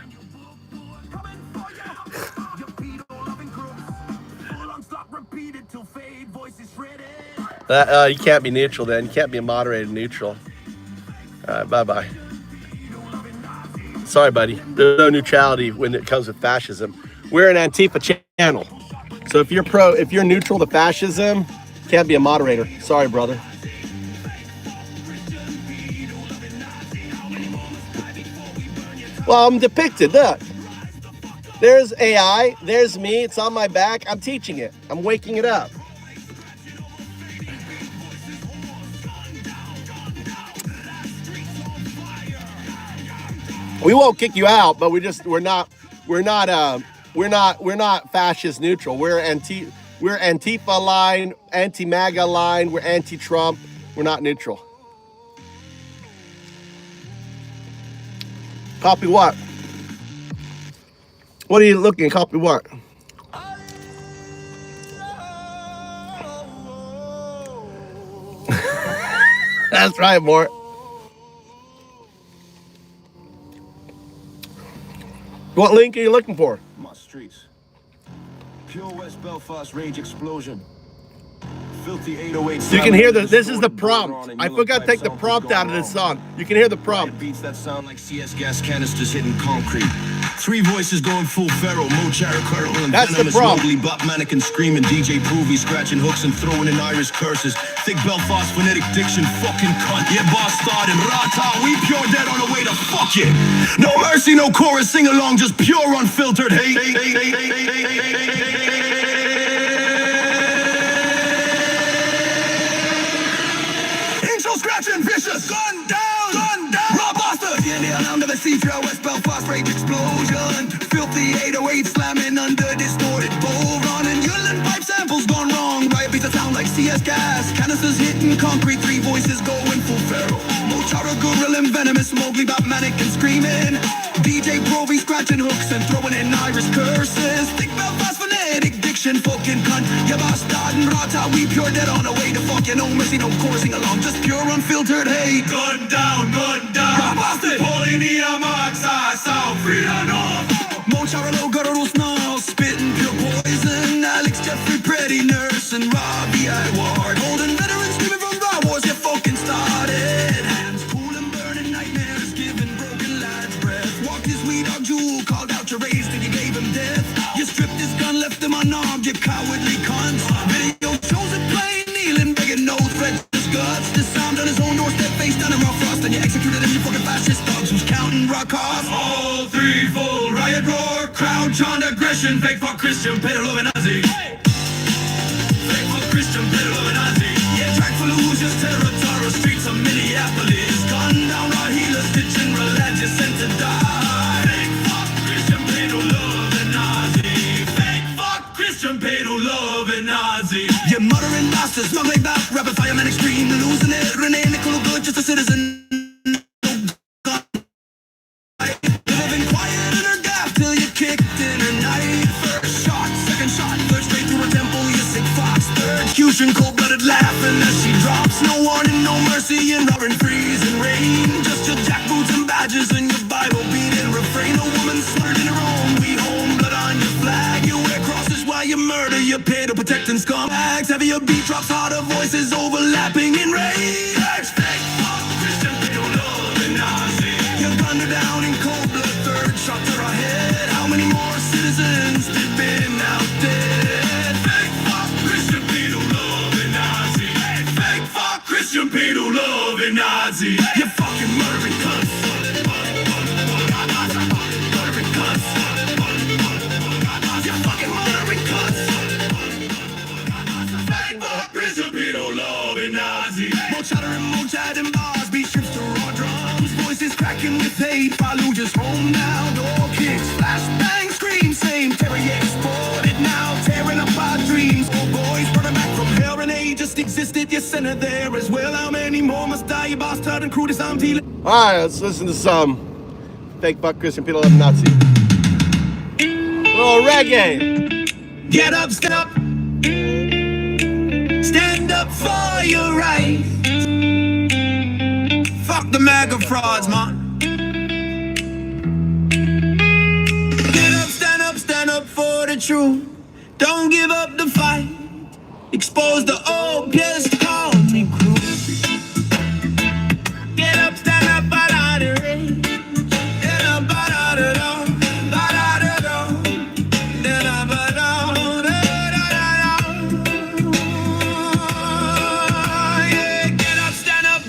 S1: You can't be neutral then. You can't be a moderated neutral. All right, bye-bye. Sorry, buddy. There's no neutrality when it comes with fascism. We're an Antifa channel. So if you're neutral to fascism, you can't be a moderator. Sorry, brother. Well, I'm depicted, look. There's AI, there's me, it's on my back. I'm teaching it. I'm waking it up. We won't kick you out, but we're not fascist neutral. We're Antifa line, anti-MAGA line, we're anti-Trump. We're not neutral. Copy what? What are you looking? Copy what? That's right, Mort. What link are you looking for?
S5: My streets. Pure West Belfast rage explosion. Filthy 808.
S1: You can hear this is the prompt. I forgot to take the prompt out of this song. You can hear the prompt.
S5: Beats that sound like CS gas canisters hitting concrete. Three voices going full feral. Mo Chara, Curl, and
S1: That's the
S5: Venomous
S1: prompt.
S5: Mowgli, Bop Mannequin screaming. DJ Provy scratching hooks and throwing in Irish curses. Thick Belfast phonetic diction, fucking cunt. Yeah, boss started. Rata, we pure dead on the way to fuck it. No mercy, no chorus, sing along, just pure unfiltered hate. Scratching vicious, gun down, raw bastard. In the alarm of the C3 West Belfast rage explosion. Filthy 808 slamming under distorted bull running. Yulin pipe samples gone wrong. Riot beats that sound like CS gas. Canisters hitting concrete, three voices going full feral. Mo Chara, Gorilla, and Venomous Mowgli, Bop Mannequin screaming. DJ Provy scratching hooks and throwing in Irish curses. Thick Belfast phonetic diction, fucking cunt. Yeah, bastard and rata, we pure dead on the way to fucking no mercy, no chorusing along, just pure unfiltered hate. Gun down, raw bastard. Polinia Maxa, South Frida North. Mo Chara, low guttural snarl, spitting pure poison. Alex, Jeffrey, Pretty Nurse, and Robbie I Ward. Golden veterans screaming from Raw Wars, you fucking started. Hands cool and burning nightmares, giving broken lads breath. Walked his weed dog Jewel, called out your race till you gave him death. You stripped his gun, left him unarmed, you cowardly cunts. Video shows it plain, kneeling, begging no threats, his guts. Disarmed on his own doorstep, face down in raw frost, and you executed him, you fucking fascist thugs who's counting rock off. All three full riot roar, crowd chant aggression, fake for Christian, pedo and Nazi. Fake for Christian, pedo and Nazi. Yeah, track full of Hoosiers, territorial streets of Minneapolis. Gun down raw healers, ditching religious sent to die. Fake for Christian, pedo, love and Nazi. Fake for Christian, pedo, love and Nazi. You're muttering bastards, smuggling back, rapid fire man extreme, losing it. Renee Nicole good, just a citizen. Living quiet in her gap till you kicked in her night. First shot, second shot, third straight through her temple, you sick fox. Third execution, cold-blooded laughing as she drops. No warning, no mercy, and roaring freezing rain. Just your jackboots and badges and your Bible beating refrain. A woman slaughtered in her own we home, blood on your flag. You wear crosses while you murder your pedo protecting scumbags. Heavier beat drops, harder voices overlapping in rage. Fake fuck, Christian pedo, love and Nazi. You gunned her down in cold blood, third shot to her head. How many more citizens did been out dead? Fake fuck, Christian pedo, love and Nazi. Fake fuck, Christian pedo, love and Nazi. You fucking murdering cunts. Murdering cunts. You fucking murdering cunts. Fake fuck, Christian pedo, love and Nazi. Mo Chara and Mo Chad and bars, beat strips to raw drums. Voices cracking with hate, Fallujah's home now. Door kicks, flash bang, scream, same terror exported now. Tearing up our dreams. Oh boys, running back from hell, Renee just existed, you sent her there as well. How many more must die, you bastard and crew disarmed healing?
S1: Alright, let's listen to some fake fuck Christian pedo, love and Nazi. A little reggae.
S5: Get up, stand up. Stand up for your right. Fuck the MAGA frauds, man. Stand up for the truth. Don't give up the fight. Expose the obvious haunting crew. Get up, stand up, out of the get up, out of the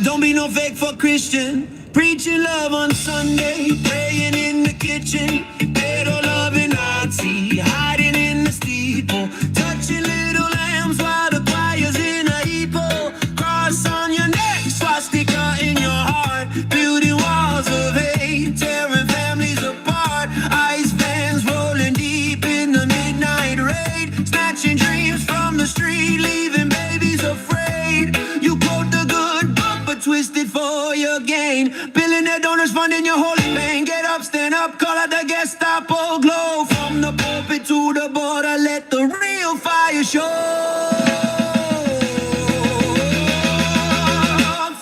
S5: don't be no fake for Christian. Preaching love on Sunday, praying in the kitchen. Pedo loving Nazi, hiding in the steeple, touching little lambs while the choir's in a heeple. Cross on your neck, swastika in your heart, building walls of hate, tearing families apart. Ice bands rolling deep in the midnight raid, snatching dreams from the street, leaving babies afraid. You quote the good book, but twist it for your gain. Billionaire donors funding your holy pain. Get up, stand up, call out the gestapo. Glow from the pulpit to the border, let the real fire show.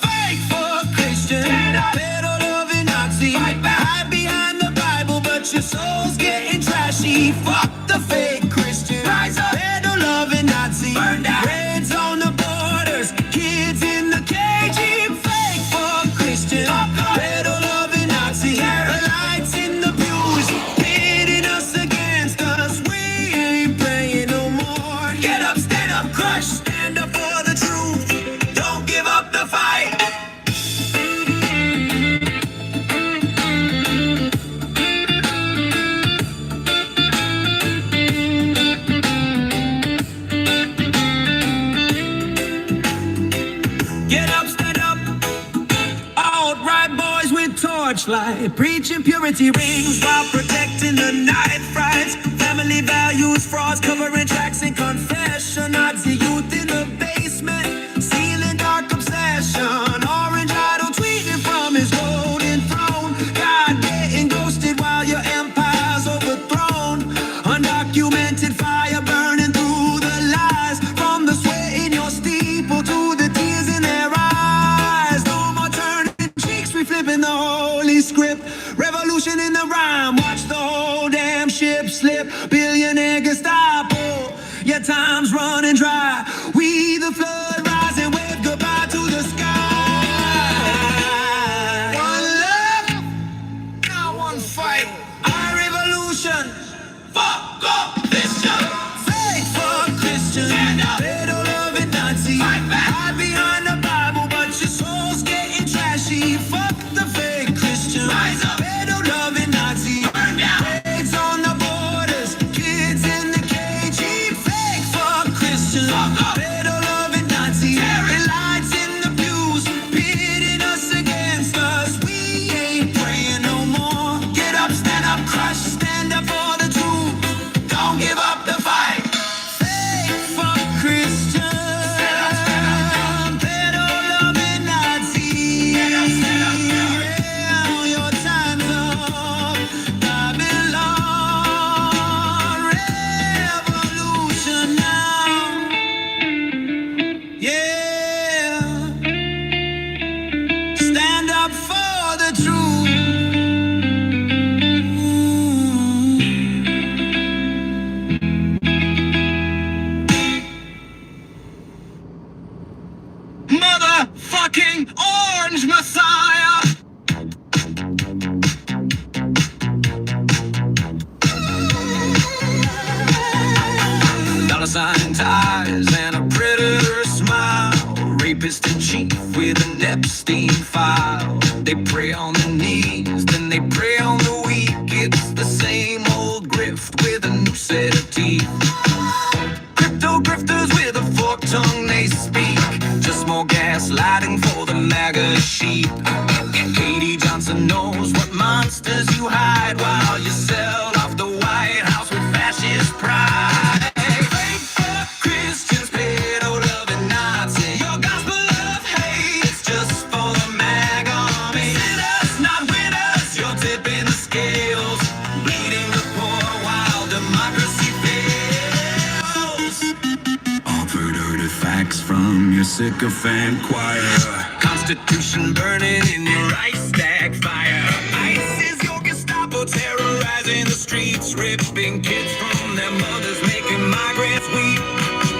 S5: Fake for Christian, pedo loving Nazi. Hide behind the Bible, but your soul's getting trashy. Fuck the fake Christian, pedo loving Nazi. Reds on the borders, kids in the cage. Fake for Christian, pedo loving Nazi. The lights in the pews, pitting us against us. We ain't praying no more. Get up, stand up, crush, stand up for the truth. Don't give up the fight. Get up, stand up. Outright boys with torchlight, preaching purity rings while protecting the night frights. Family values, frauds, covering tracks in confession. Nazi youth in the basement, sealing dark obsession. Orange idol tweeting from his golden throne. God getting ghosted while your empire's overthrown. Undocumented fire burning through the lies, from the sweat in your steeple to the tears in their eyes. No more turning cheeks, we flipping the holy script. Revolution in the rhyme, watch the whole damn ship slip. Billionaire Gestapo, your time's running dry. We the flood rise and wave goodbye to the sky. One love, not one fight. Our revolution, fuck up this show. Faith for Christian, pedo loving Nazi. Hide behind the Bible, but your soul's getting trashy. Fuck the fake Christian, pedo loving Nazi. Raids on the borders, kids in the cage. Fake for Christian, pedo loving Nazi. Lights in the pews, pitting us against us. We ain't praying no more. Get up, stand up, crush, stand up for the truth. Don't give up the fight. Fake for Christian, pedo loving Nazi. Yeah, your time's up. Babylon, revolution now. Yeah, stand up for the truth. Motherfucking orange messiah. Dollar sign ties and a predator smile. Rapist in chief with an Epstein file. They pray on their knees, then they prey on the weak. It's the same old grift with a new set of teeth. Crypto grifters with a forked tongue, they speak. Just more gaslighting for the MAGA sheep. Katie Johnson knows what monsters you hide while you sell off the White House with fascist pride. Fake for Christians, pedo loving Nazi. Your gospel of hate, it's just for the MAGA army. Sinners, not winners, you're tipping the scales, bleeding the poor while democracy fails. lyrics from your sycophant choir. Constitution burning in your ice stack fire. ICE is your Gestapo terrorizing the streets, ripping kids from their mothers, making migrants weep.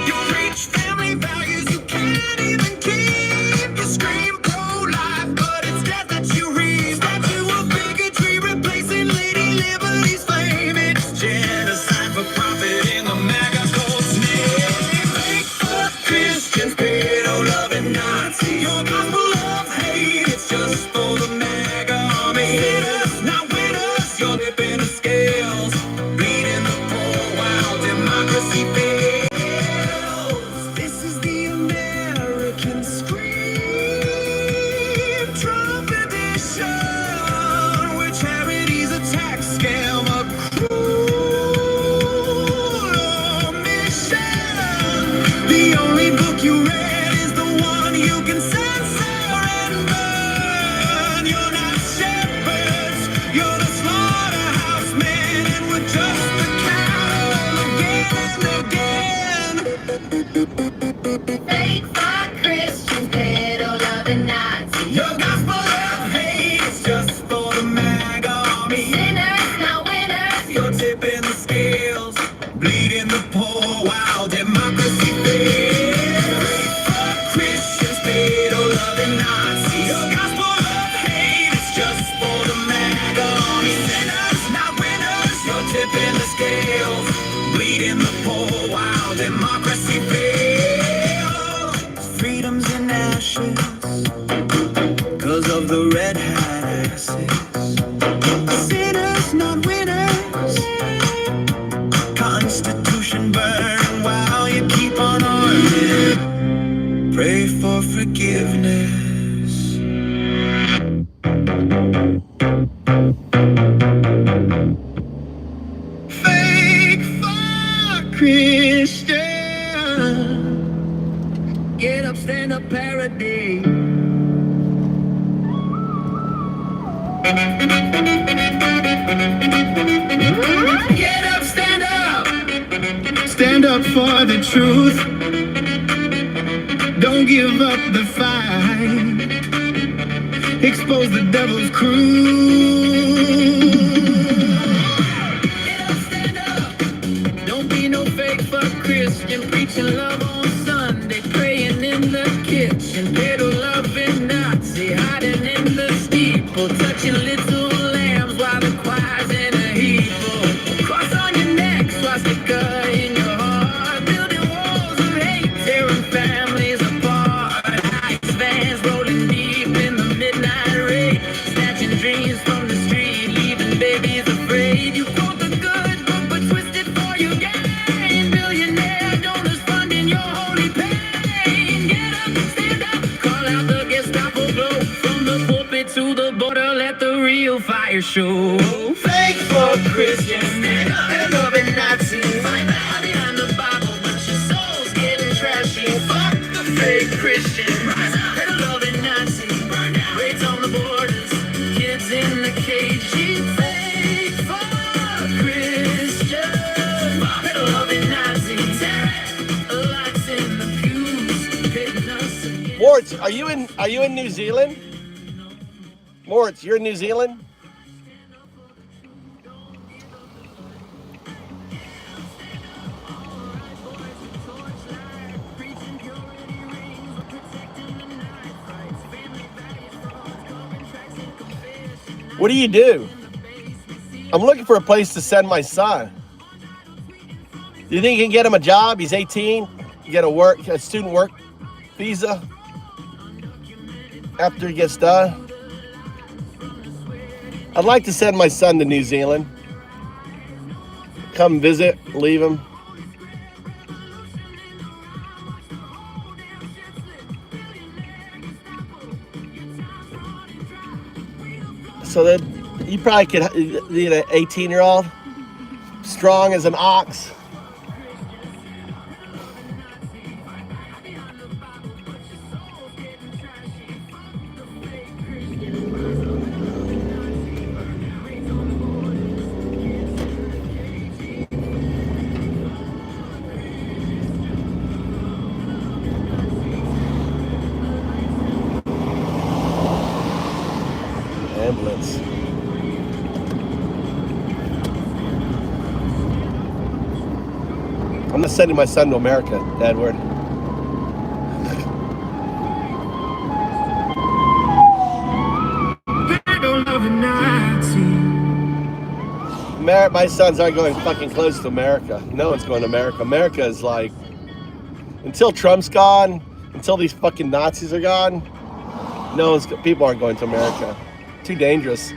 S5: You preach family values you can't even keep. You scream pro-life, but it's death that you read. Statue of bigotry replacing Lady Liberty's flame. It's genocide for profit in the MAGA cult's name. Fake fuck Christians, pedo-loving Nazi. Your gospel of hate, it's just for the MAGA army. Sinners, not winners, you're tipping the scales. Bleeding the poor while democracy fails. This is the American scream. Trump edition, where charity's a tax scam, a cruel omission. The only book you read is the one you can censor and burn. You're not shepherds, you're the slaughterhouse men, and we're just the cattle again and again.
S2: Fake fuck Christians, pedo-loving Nazi.
S5: Your gospel of hate is just for the MAGA army.
S2: Sinners, not winners.
S5: You're tipping the scales, bleeding the poor while democracy fails. Fuck Christians, pedo-loving Nazis. Your gospel of hate is just for the MAGA army. Sinners, not winners. You're tipping the scales, bleeding the poor while democracy fails. Freedom's in ashes, 'cause of the red hat axis. Sinners, not winners. Constitution burn while you keep on arming. Pray for forgiveness. Fake fuck Christian. Get up, stand up, parody. Get up, stand up. Stand up for the truth. Don't give up the fight. Expose the devil's crew. Get up, stand up. Don't be no fake fuck Christian. Preaching love on Sunday, praying in the kitchen. Pedo-loving Nazi, hiding in the steeple, touching little lambs while the choir's in a heap. Cross on your neck, swastika in your heart, building walls of hate, tearing families apart. Ice vans rolling deep in the midnight rain, snatching dreams from the street, leaving babies afraid. You quote the good book, but twist it for your gain. Billionaire donors funding your holy pain. Get up, stand up, call out the Gestapo blow. From the pulpit to the border, let the real fire show. Fake for Christians, stand up and loving Nazis. Find out behind the Bible, but your soul's getting trashy. Fuck the fake Christian, rise up and loving Nazi. Raids on the borders, kids in the cage. Fake for Christians, and loving Nazi. Lights in the pews, pitting us against.
S1: Moritz, are you in New Zealand? Moritz, you're in New Zealand? What do you do? I'm looking for a place to send my son. Do you think you can get him a job? He's 18. Get a student work visa after he gets done. I'd like to send my son to New Zealand. Come visit, leave him. So that you probably could need an 18-year-old, strong as an ox. I'm not sending my son to America, Edward. My sons aren't going fucking close to America. No one's going to America. America is like, until Trump's gone, until these fucking Nazis are gone, people aren't going to America. Too dangerous.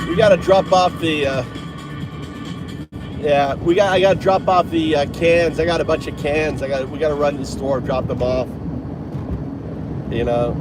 S1: We gotta drop off the I gotta drop off the cans. I got a bunch of cans. We gotta run to the store, drop them off. You know.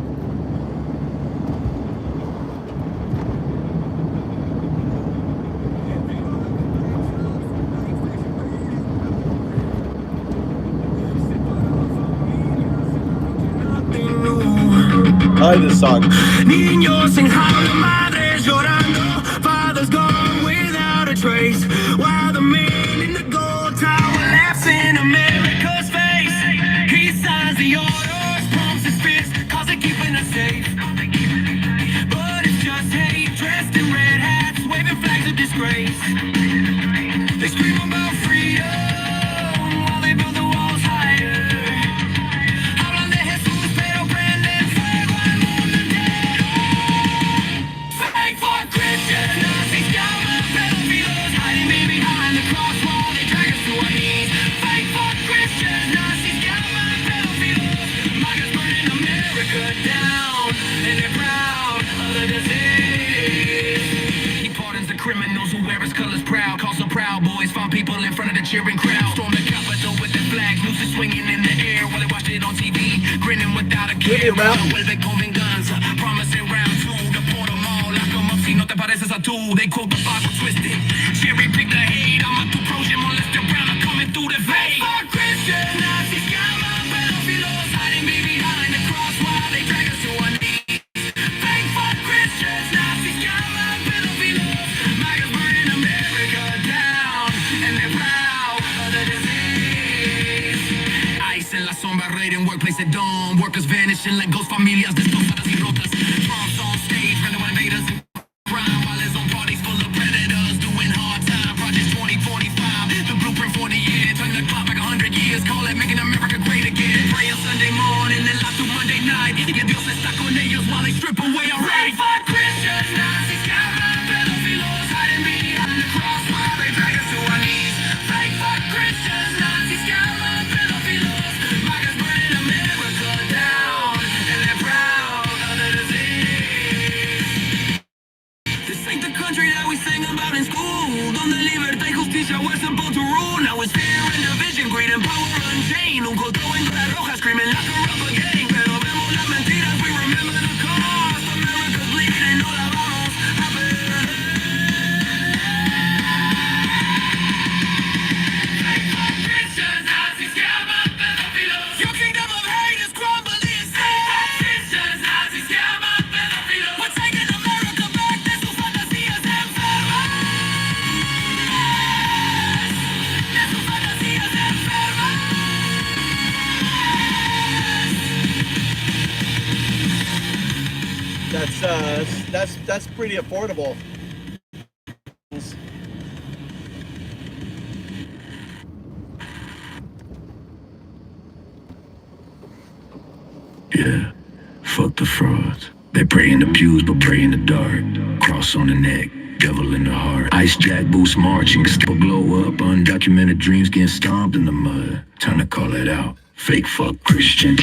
S1: I like this song.
S5: Niños en jaula, madres llorando, fathers gone without a trace, while the man in the gold tower laughs in America's face. He signs the orders, pumps his fist, cause they're keeping us safe. But it's just hate, dressed in red hats, waving flags of disgrace. They scream about freedom while they build the walls higher. Hablan de Jesús, pero prenden fuego al mundo entero. Fake for Christians, Nazis, llaman pedófilos, hiding me behind the cross while they drag us to our knees. Fake for Christians, Nazis, llaman pedófilos, MAGA's burning America down, and they're proud of the disease. He pardons the criminals who wear his colors proud, calls them proud boys, found people in front of the cheering crowd. Storm the Capitol with their flags, loosely swinging in the air while they watched it on TV, grinning without a care. Vuelve con venganza, promising round two to pour them all, lock them up si no te pareces a tú. They quote the Bible twisted, cherry pick the hate. I'm a two-Trojan molester brown, I'm coming through the vein. For Christian Nazis, llaman pedófilos, hiding me behind the cross while they drag us to our knees. Fake for Christians, Nazis, llaman pedófilos, MAGA's burning America down, and they're proud of the disease. Ice en la sombra, raiding workplace at dawn, workers vanishing like ghost familias destrozadas y rotas. Trump's on stage, random invaders and crime, while his own party's full of predators doing hard time. Project 2045, the blueprint for the year, turn the clock back 100 years, call it making America great again. Pray on Sunday morning and live through Monday night, y que Dios está con ellos while they strip away our rights. For Christians, Nazis, llaman pedófilos, hiding behind the cross while they drag us to our knees. Fake for Christians, Nazis, llaman pedófilos, MAGA's burning America down, and they're proud of the disease. This ain't the country that we sang about in school, donde libertad y justicia were supposed to rule. Now it's fear and division, greed and power unchained. Un coto en la roja screaming like a rubber gang. Pero vemos las mentiras, we remember the cost. America's bleeding, no la vamos a perder. Fake for Christians, Nazis, llaman pedófilos. Your kingdom of hate is crumbling. Fake for Christians, Nazis, llaman pedófilos. We're taking America back, de sus fantasías enfermas. De sus fantasías enfermas.
S1: That's pretty affordable.
S5: Yeah, fuck the frauds. They pray in the pews, but pray in the dark. Cross on the neck, devil in the heart. Ice jack boots marching, still glow up. Undocumented dreams getting stomped in the mud. Time to call it out. Fake fuck Christian.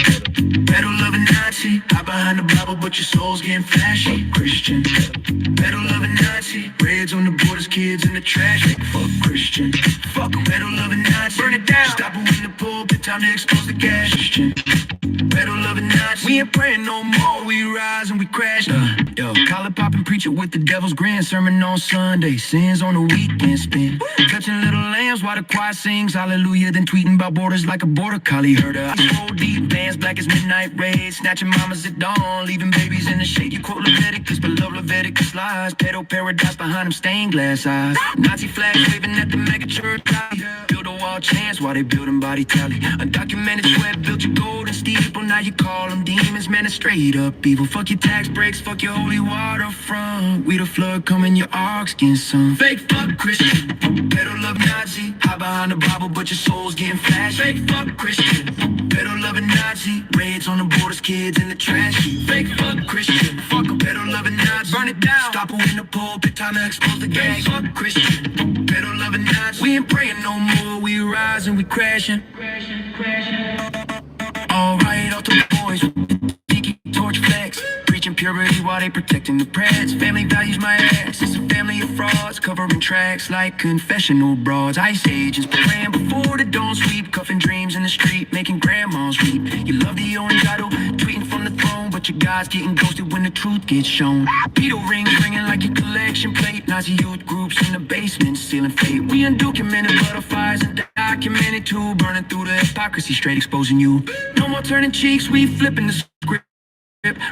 S5: Better love a Nazi. Hide behind the Bible, but your soul's getting flashy. Fuck Christian. Better love a Nazi. Reds on the borders, kids in the trash. Fake fuck Christian. Fuck 'em. Better love a Nazi. Burn it down. Stop it in the pulpit, time to expose the gas. Christian. Pedal loving Nazi. We ain't praying no more, we rise and we crash. Yo, collar popping preacher with the devil's grin. Sermon on Sunday, sins on the weekend spin. Touching little lambs while the choir sings hallelujah. Then tweeting about borders like a border collie herder. I roll deep, bands black as midnight rays. Snatching mamas at dawn, leaving babies in the shade. You quote Leviticus, but love Leviticus lies. Pedo paradise behind them stained glass eyes. Nazi flags waving at the mega church. Build a wall chance while they building body tally. Undocumented sweat built your golden steeple. Now you call them demons, man, it's straight up evil. Fuck your tax breaks, fuck your holy waterfront. We the flood coming, your ark skin son. Fake fuck Christian, pedo love Nazi. Hide behind the Bible, but your soul's getting flashed. Fake fuck Christian, pedo loving Nazi. Raids on the borders, kids in the trash heap. Fake fuck Christian, fuck a pedo loving Nazi. Burn it down, stop in the pulpit, time to expose the gang. Fuck Christian, pedo loving Nazi. We ain't praying no more, we rise and we crashing. Alright, all the boys, tiki torch flex. Preaching purity while they protecting the press. Family values my ass, it's a family of frauds. Covering tracks like confessional broads. Ice agents praying before the dawn sweep. Cuffing dreams in the street, making grandmas weep. You love the orange idol, tweeting from the throne. But your God's getting ghosted when the truth gets shown. Pedo rings ringing like your collection plate. Nazi youth groups in the basement, stealing fate. We undocumented butterflies and documented too. Burning through the hypocrisy, straight exposing you. No more turning cheeks, we flipping the script.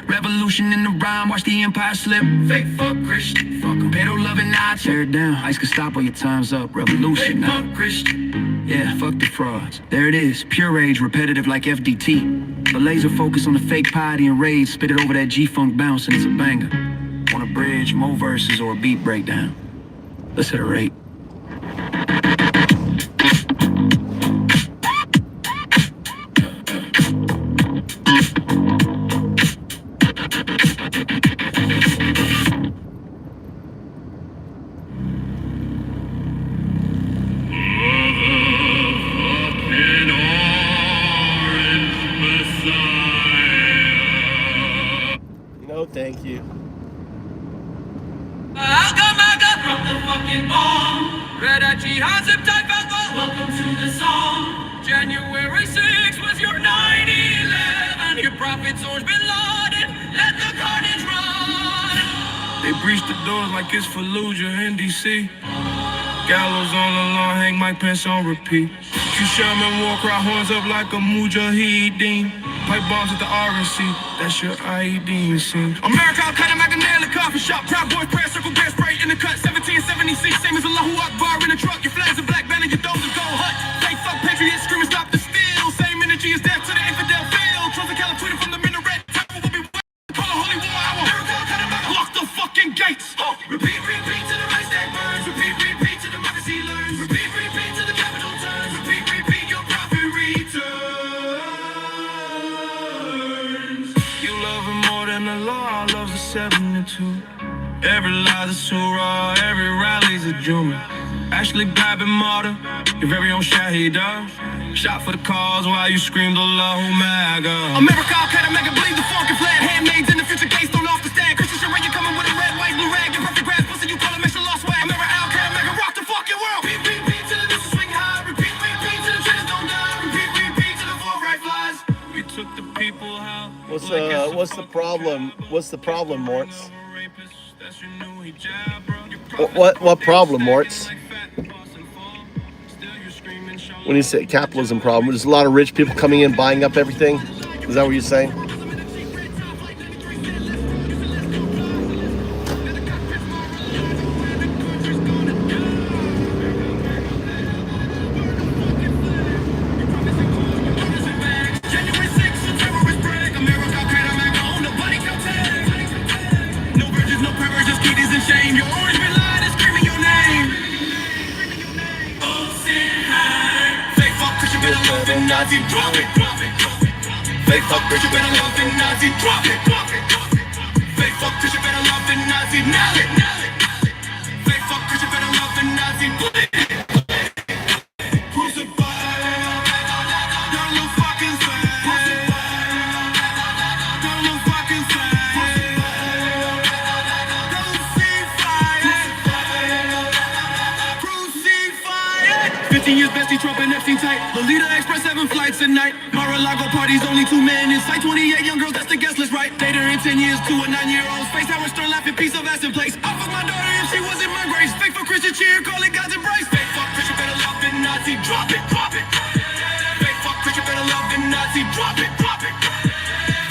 S5: Revolution in the rhyme, watch the empire slip. Fake fuck Christian, fuck em. Pedo loving Nazi. Tear it down, ice gestapo, your time's up. Revolution, fake fuck Christian. Yeah, fuck the frauds. There it is, pure age, repetitive like FDT. The laser focus on the fake piety and rage. Spit it over that G-funk bounce and it's a banger. On a bridge, more verses or a beat breakdown. Let's hit a rate.
S1: No, thank you.
S5: From the fucking bomb. Red at jihad, zip type alpha. Welcome to the song. January 6th was your 9/11. Your prophet's orange bin Laden. Let the carnage run. They breached the doors like it's Fallujah in DC. Gallows on the lawn, hang Mike Pence on repeat. You Sherman war cry horns up like a mujahideen. Pipe bombs at the RNC, that's your IED scene. America, I'll cut him like a nail in a coffee shop. Proud boys, prayer circle, gas spray in the cut. 1776, same as Allahu Akbar in the truck. Your flags are black, banner, your domes are gold hut. Fake fuck patriots, screaming stop the steal. Same energy as death to the infidel field. Trust the Cali tweeting from the minaret. Temple will be wet. Call a holy war hour. America, I'll cut him like lock the fucking gates. Repeat, repeat to the right that burns. Repeat, repeat to democracy learns. Repeat, repeat to the capital turns. Repeat, repeat, your prophet returns. You love him more than the law loves the 72. Every lie's a surah, every rally's a Juma. Ashley Babbitt martyr, your very own Shahida. Shot for the cause while you screamed Allahu Maga. America, Al-Qaeda, mega believe the funky flag. Handmaids in the future case, don't off the stand. Christian Sheree, you coming with a red, white, blue rag. Your perfect grass pussy, you call it mission lost swag. America, Al-Qaeda, mega rock the fucking world. Repeat, repeat, till the distance swing high. Repeat, repeat, till the trainers don't die. Repeat, repeat, till the forthright flies. We took the people out.
S1: What's the problem? What's the problem, Morts? What problem, Morts? When you say capitalism problem, there's a lot of rich people coming in buying up everything. Is that what you're saying?
S5: Nazi, drop it. Fake fuck, bitch, you better love the Nazi, drop it. Fake fuck, bitch, you better love the Nazi, nail it. Fake fuck, bitch, you better love the Nazi, bleed it. Crucify, don't look fucking sad. Don't look fucking sad. Crucify it. 15 years best nasty Trump and Epstein tight. Lolita Express 7 flights at night. Mar-a-Lago parties, only 2 men in sight. 28 young girls, that's the guest list, right? Later in 10 years, 2 and 9-year-olds. Face Howard Stern laughing, piece of ass in place. I fuck my daughter if she wasn't my grace. Fake for Christian cheer, call it God's embrace. Fake fuck Christian, better love than Nazi. Drop it, drop it. Fake fuck Christian, better love than Nazi. Drop it, drop it.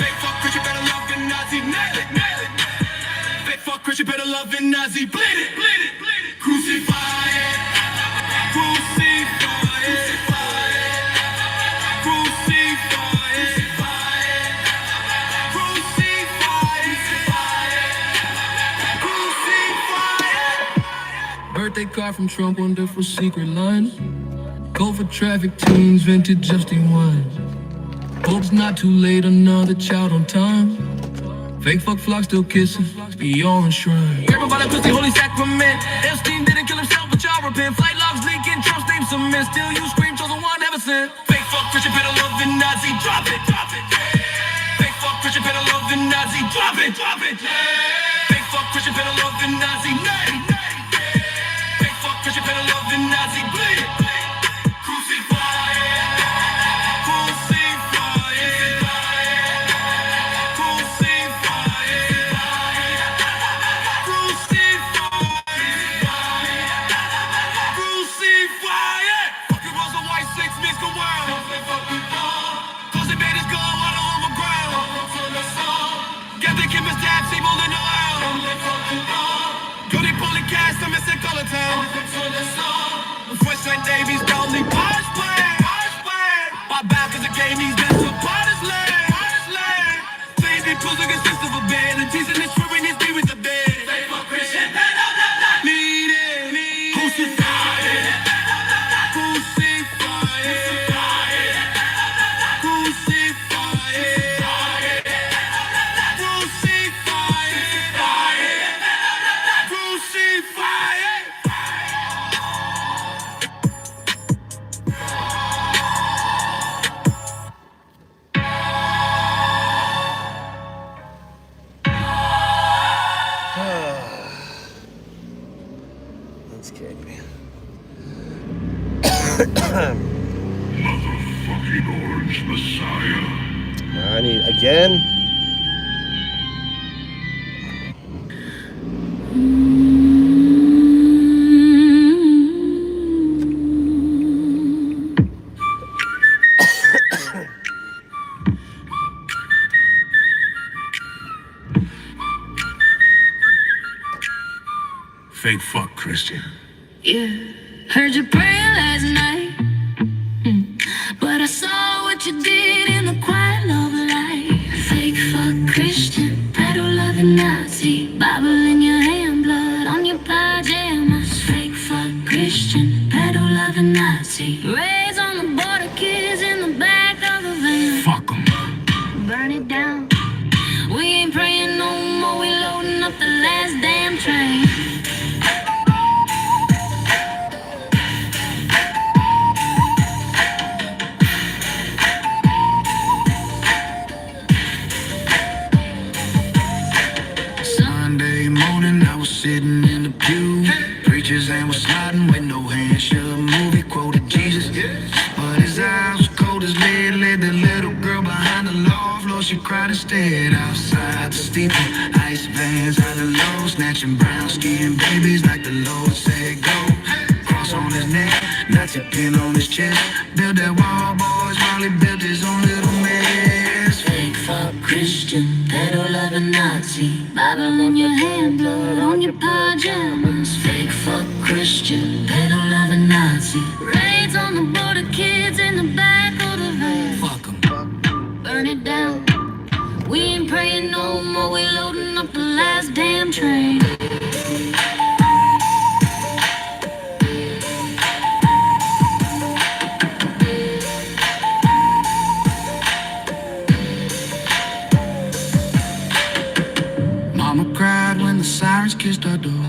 S5: Fake fuck Christian, better love than Nazi. Nail it, nail it. Fake fuck Christian, better love than Nazi. Bleed it, bleed it, bleed it. Crucify it. Crucify it. Crucify it. Crucify it. Crucify it. Birthday card from Trump, wonderful secret lines. Go for traffic tunes, vintage Epstein wines. Hope's not too late, another child on time. Fake fuck flock still kissing, beyond shrine. Everybody pussy, holy sacrament. Epstein didn't kill himself, but y'all repent. Flight logs leaking, Trump's name cement. Still you scream, chosen one, never sin. Fake fuck Christian, better love than Nazi. Drop it, drop it. Fake fuck Christian, better love than Nazi. Drop it, drop it. Fake fuck Christian, better love than Nazi. Nay, nay. Fake fuck Christian, better love than Nazi. Bleed it. Crucify it. Crucify it. Crucify it. Crucify it. Fucking Rolls of White 6 mix the world. Cause the bed is gone, water on the ground. Get the chemist dab, table in the oil. Go they pull the cast, I'm in color town. Fresh like Davies, Dolly, Posh Play. My back is a game, he's been to Potter's land. Things be pulled against the of a bed. And teasing this true in his beat with the bed. Need it. Crucify it. Crucify it. Crucify it. Crucify it. Crucify it.
S1: That's kidding.
S4: Motherfucking orange messiah.
S1: I need again.
S4: Fake fuck Christian.
S6: Yeah, heard you praying last night, but I saw what you did in the quiet love life. Fake fuck Christian, pedo loving Nazi, Bible in your hand, blood on your pajamas. Fake fuck Christian, pedo loving Nazi, raised on the border, kids in the back of the van.
S4: Fuck 'em.
S6: Burn it down. We ain't praying no more, we loading up the last damn train.
S5: Sunday morning, I was sitting in the pew. Preacher's hand was sliding with no hand. Should movie quoted Jesus, but his eyes was cold as lead. Led the little girl behind the law floor. She cried instead outside the steeple. Ice vans out of low, snatching brown skin babies like the Lord said go. Cross on his neck, Nazi pin on his chest. Build that wall, boys, while he built his own little mess.
S6: Fake fuck Christian, pedo loving Nazi, Bible in your hand, blood on your pajamas. Fake fuck Christian, pedo loving Nazi, raids on the border, kids in the back of the van.
S5: Fuck 'em.
S6: Burn it down. We ain't praying no more, we loading up the last damn train.
S5: Mama cried when the sirens kissed our door.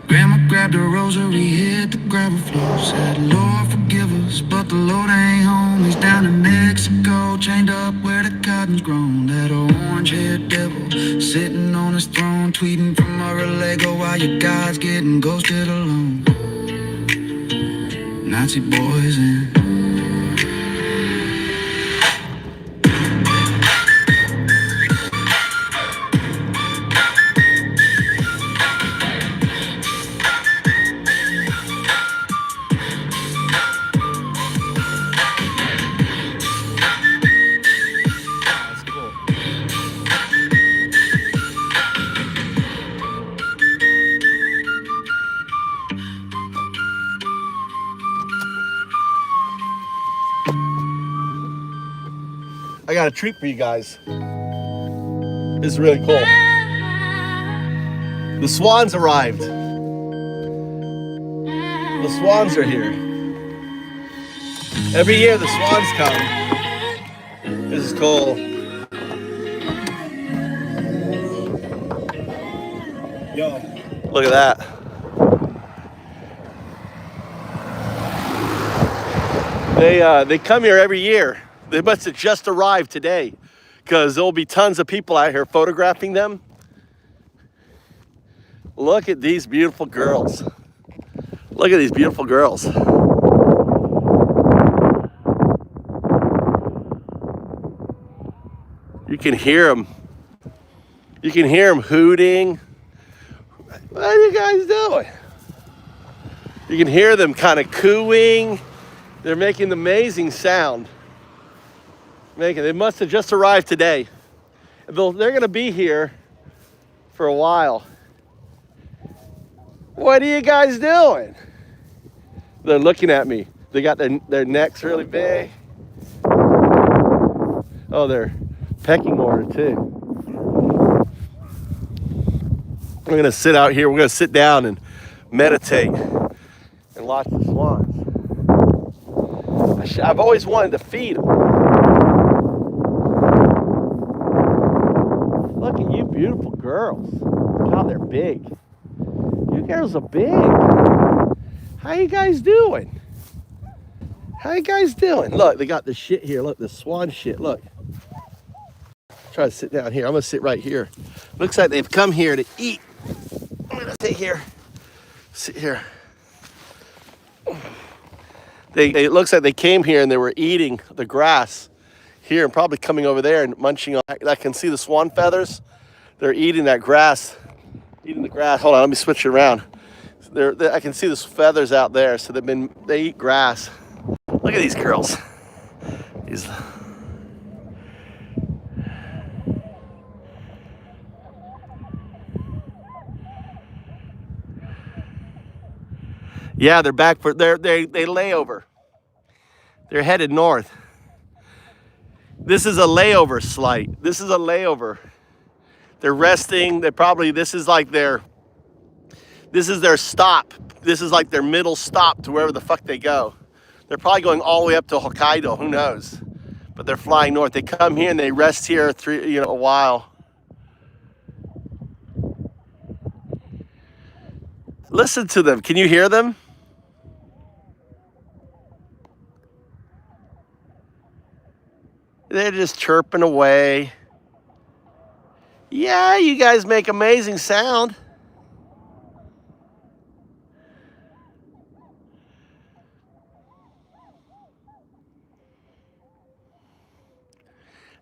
S5: Grandma grabbed a rosary, hit the gravel floor. Said, Lord, forgive us, but the Lord ain't home. He's down in Mexico, chained up where the cotton's grown. That orange-haired devil sitting on his throne, tweeting from Mar-a-Lago while your God's getting ghosted alone. Nazi boys in.
S3: That's cool.
S1: I got a treat for you guys. This is really cool. The swans arrived. The swans are here. Every year the swans come. This is cool.
S3: Yo,
S1: Look at that. They come here every year. They must have just arrived today because there'll be tons of people out here photographing them. Look at these beautiful girls. Look at these beautiful girls. You can hear them. You can hear them hooting. What are you guys doing? You can hear them kind of cooing. They're making an amazing sound. They must have just arrived today. They're going to be here for a while. What are you guys doing? They're looking at me. They got their necks really big. Oh, they're pecking order too. We're going to sit out here. We're going to sit down and meditate and watch the swans. I've always wanted to feed them. Look at you beautiful girls. How they're big. You girls are big. How you guys doing? How you guys doing? Look, they got the shit here. Look, the swan shit. Look. Try to sit down here. I'm going to sit right here. Looks like they've come here to eat. I'm going to sit here. Sit here. It looks like they came here and they were eating the grass here and probably coming over there and munching on. I can see the swan feathers. They're eating that grass. Eating the grass. Hold on, let me switch it around. I can see the feathers out there. So they eat grass. Look at these girls. These. Yeah, they're back for they lay over. They're headed north. This is a layover slight. This is a layover. They're resting. This is their stop. This is like their middle stop to wherever the fuck they go. They're probably going all the way up to Hokkaido, who knows? But they're flying north. They come here and they rest here a while. Listen to them. Can you hear them? They're just chirping away. Yeah, you guys make amazing sound.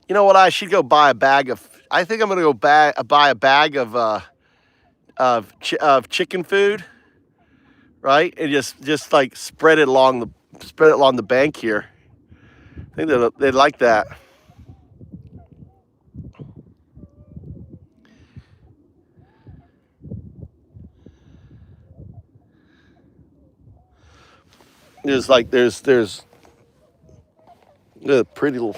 S1: You know what? I should go buy a bag of. I think I'm gonna go buy a bag of chicken food, right? And just like spread it along the bank here. I think they'd like that. There's a pretty little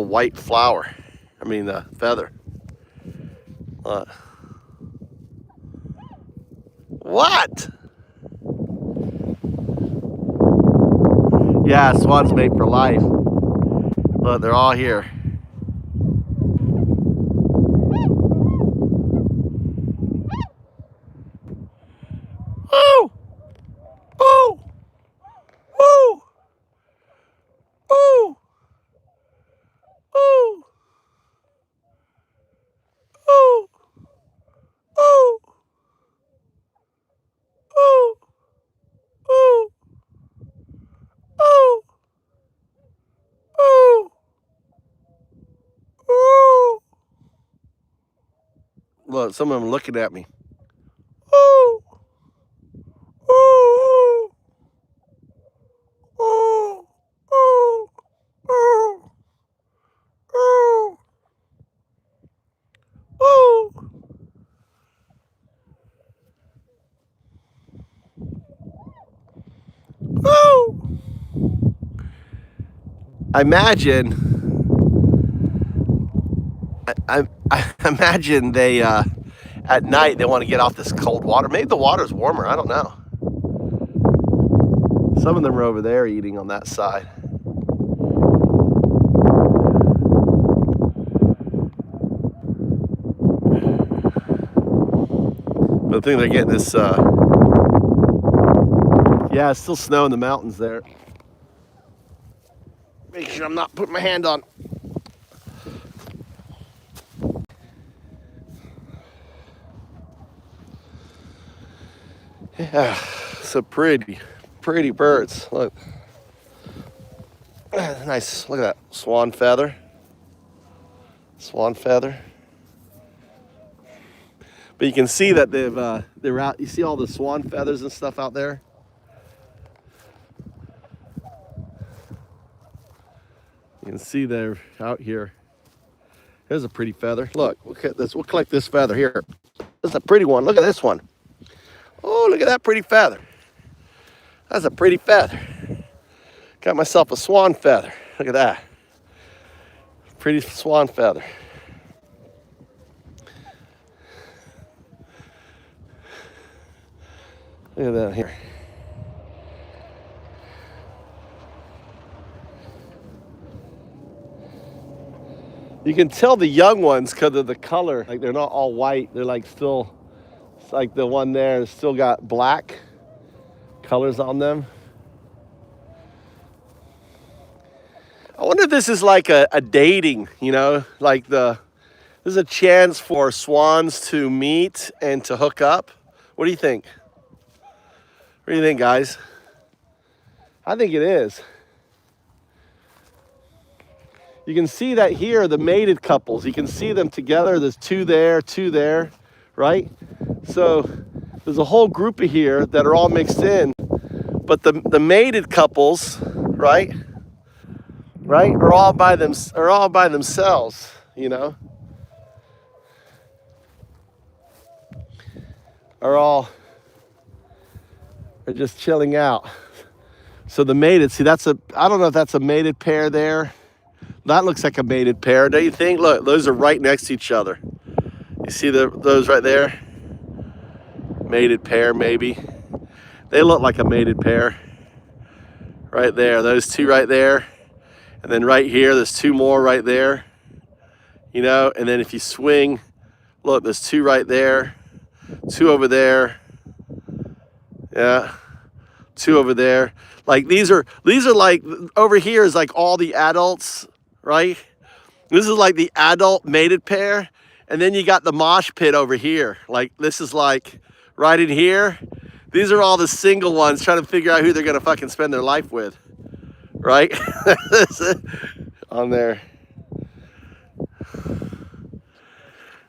S1: white flower. I mean, feather. What? Yeah, swans mate for life. Look, they're all here. Oh! Oh! Oh! Oh! Oh! Oh! Oh! Oh! Oh! Look, some of them looking at me. Oh, oh, oh, oh, oh, oh, oh. Oh. I imagine I imagine they at night they want to get off this cold water. Maybe the water's warmer, I don't know. Some of them are over there eating on that side. But I think they're getting this yeah, it's still snow in the mountains there. Make sure I'm not putting my hand on. Yeah, so pretty birds. Look. Nice, look at that swan feather. Swan feather. But you can see that they're out. You see all the swan feathers and stuff out there? You can see they're out here. There's a pretty feather. Look at this. We'll collect this feather here. This is a pretty one. Look at this one. Oh, look at that pretty feather. That's a pretty feather. Got myself a swan feather. Look at that. Pretty swan feather. Look at that here. You can tell the young ones because of the color. Like they're not all white. They're like still, it's like the one there has still got black colors on them. I wonder if this is like a dating, you know, like this is a chance for swans to meet and to hook up. What do you think? What do you think, guys? I think it is. You can see that here, the mated couples. You can see them together. There's two there, right? So there's a whole group of here that are all mixed in. But the mated couples, right, are all by themselves, you know. Are just chilling out. So the mated, see I don't know if that's a mated pair there. That looks like a mated pair, don't you think? Look, those are right next to each other. You see those right there? Mated pair, maybe. They look like a mated pair. Right there, those two right there. And then right here, there's two more right there. You know, and then if you swing, look, there's two right there. Two over there. Yeah. Two over there. Like these are like, over here is like all the adults, right? This is like the adult mated pair. And then you got the mosh pit over here. Like this is like right in here. These are all the single ones trying to figure out who they're gonna fucking spend their life with. Right? On there.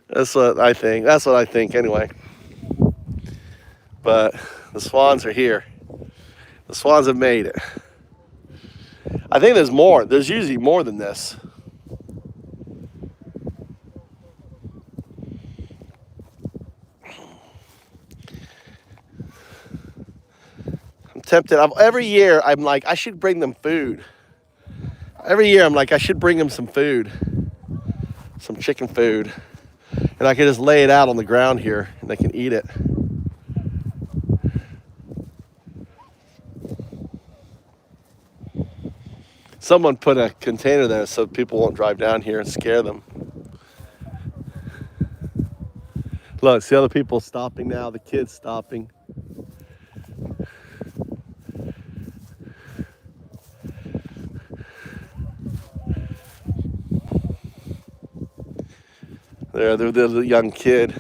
S1: That's what I think. That's what I think anyway. But the swans are here. The swans have made it. I think there's more. There's usually more than this. I'm tempted. Every year I'm like, I should bring them food. Every year I'm like, I should bring them some food. Some chicken food. And I can just lay it out on the ground here and they can eat it. Someone put a container there so people won't drive down here and scare them. Look, see other people stopping now, the kids stopping. There's a young kid.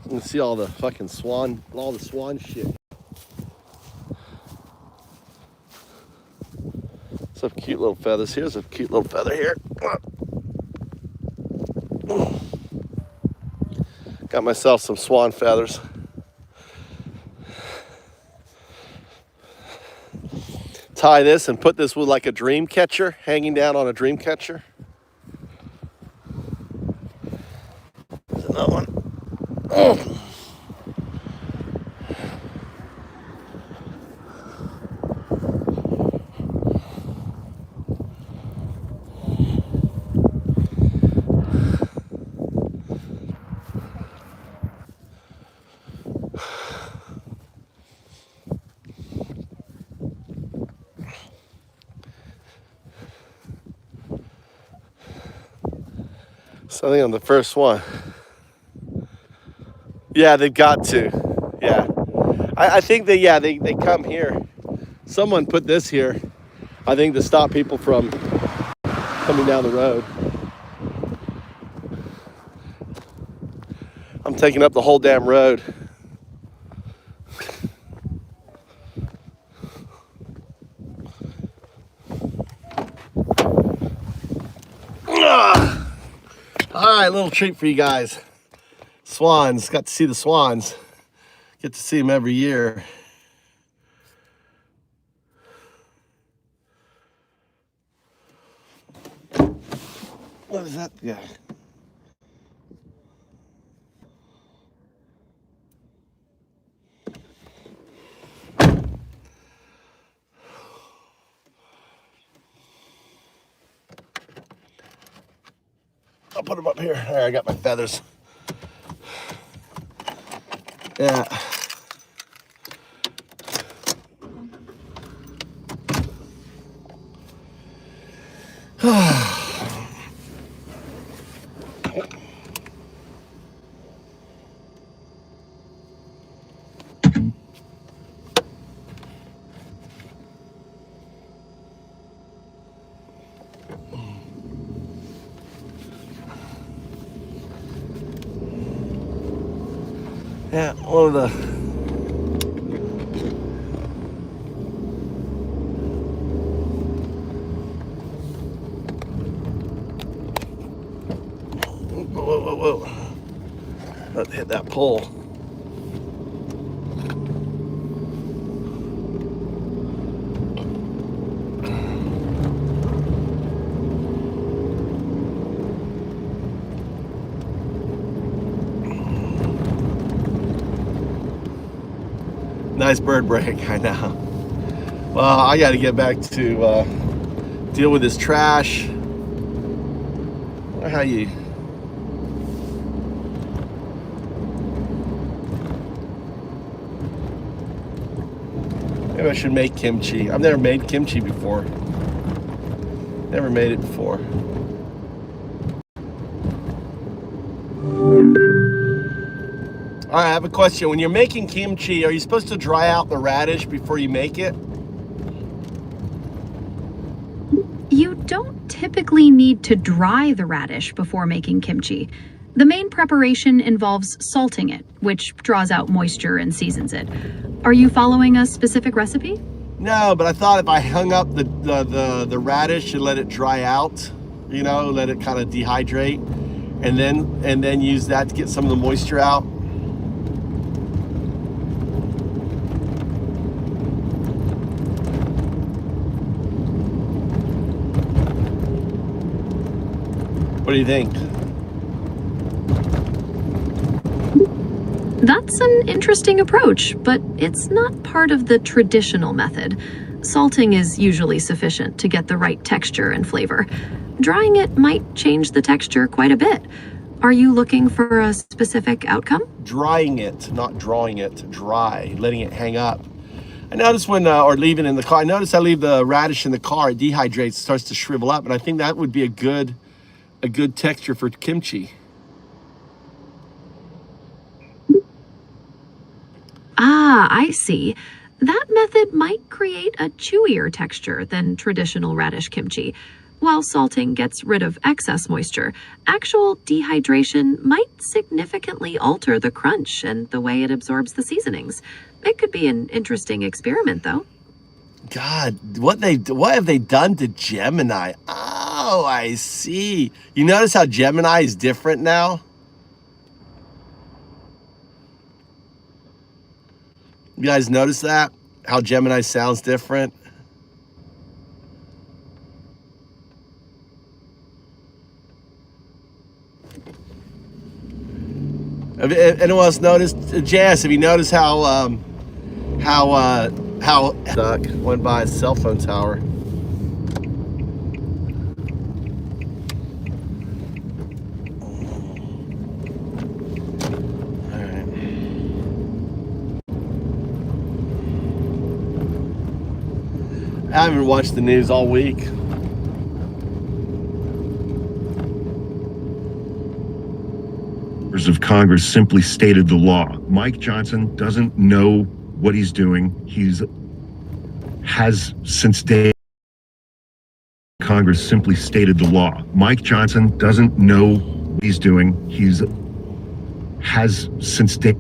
S1: You can see all the fucking swan shit. some cute little feathers. Here's a cute little feather here. Got myself some swan feathers. Tie this and put this with like a dream catcher, hanging down on a dream catcher. There's another one. Oh. So I think I'm the first one. Yeah, they've got to. Yeah. I think that, yeah, they come here. Someone put this here, I think, to stop people from coming down the road. I'm taking up the whole damn road. All right, little treat for you guys. Swans, got to see the swans. Get to see them every year. What is that? Yeah. I'll put them up here. All right, I got my feathers. Yeah. Yeah, one of the whoa. Let's hit that pole. Nice bird break, I know. Well, I got to get back to deal with this trash. How you? Maybe I should make kimchi. I've never made kimchi before. Never made it before. All right, I have a question. When you're making kimchi, are you supposed to dry out the radish before you make it?
S7: You don't typically need to dry the radish before making kimchi. The main preparation involves salting it, which draws out moisture and seasons it. Are you following a specific recipe?
S1: No, but I thought if I hung up the radish and let it dry out, you know, let it kind of dehydrate, and then use that to get some of the moisture out. What do you think?
S7: That's an interesting approach, but it's not part of the traditional method. Salting is usually sufficient to get the right texture and flavor. Drying it might change the texture quite a bit. Are you looking for a specific outcome?
S1: Drying it, not drawing it, dry, letting it hang up. I notice when, or leaving it in the car, I notice I leave the radish in the car, it dehydrates, starts to shrivel up, and I think that would be a good texture for kimchi.
S7: Ah, I see. That method might create a chewier texture than traditional radish kimchi. While salting gets rid of excess moisture, actual dehydration might significantly alter the crunch and the way it absorbs the seasonings. It could be an interesting experiment, though.
S1: God, what have they done to Gemini? Oh, I see. You notice how Gemini is different now? You guys notice that? How Gemini sounds different? Have anyone else noticed? Jazz, have you noticed how duck went by a cell phone tower? I haven't watched the news all week.
S8: Members of Congress simply stated the law. Mike Johnson doesn't know what he's doing. Has since day. Congress simply stated the law. Mike Johnson doesn't know what he's doing. Has since day.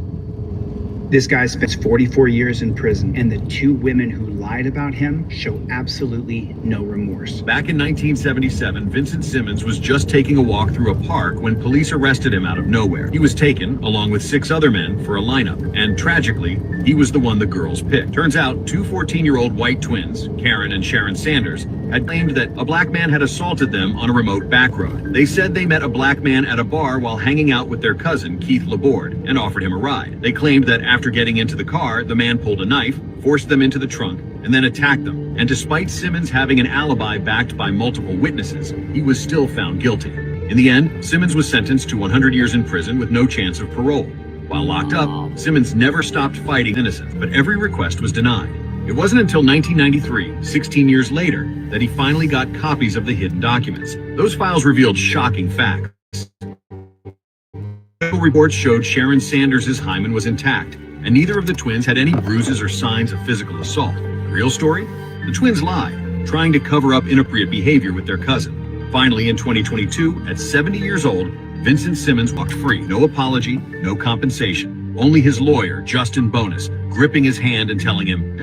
S9: This guy spends 44 years in prison, and the two women who lied about him show absolutely no remorse.
S10: Back in 1977, Vincent Simmons was just taking a walk through a park when police arrested him out of nowhere. He was taken, along with 6 other men, for a lineup, and tragically, he was the one the girls picked. Turns out, 2 14-year-old white twins, Karen and Sharon Sanders, had claimed that a black man had assaulted them on a remote back road. They said they met a black man at a bar while hanging out with their cousin, Keith Laborde, and offered him a ride. They claimed that after getting into the car, the man pulled a knife, forced them into the trunk, and then attacked them. And despite Simmons having an alibi backed by multiple witnesses, he was still found guilty. In the end, Simmons was sentenced to 100 years in prison with no chance of parole. While locked up, Simmons never stopped fighting innocence, but every request was denied. It wasn't until 1993, 16 years later, that he finally got copies of the hidden documents. Those files revealed shocking facts. Reports showed Sharon Sanders' hymen was intact, and neither of the twins had any bruises or signs of physical assault. The real story? The twins lied, trying to cover up inappropriate behavior with their cousin. Finally, in 2022, at 70 years old, Vincent Simmons walked free. No apology, no compensation. Only his lawyer, Justin Bonus, gripping his hand and telling him,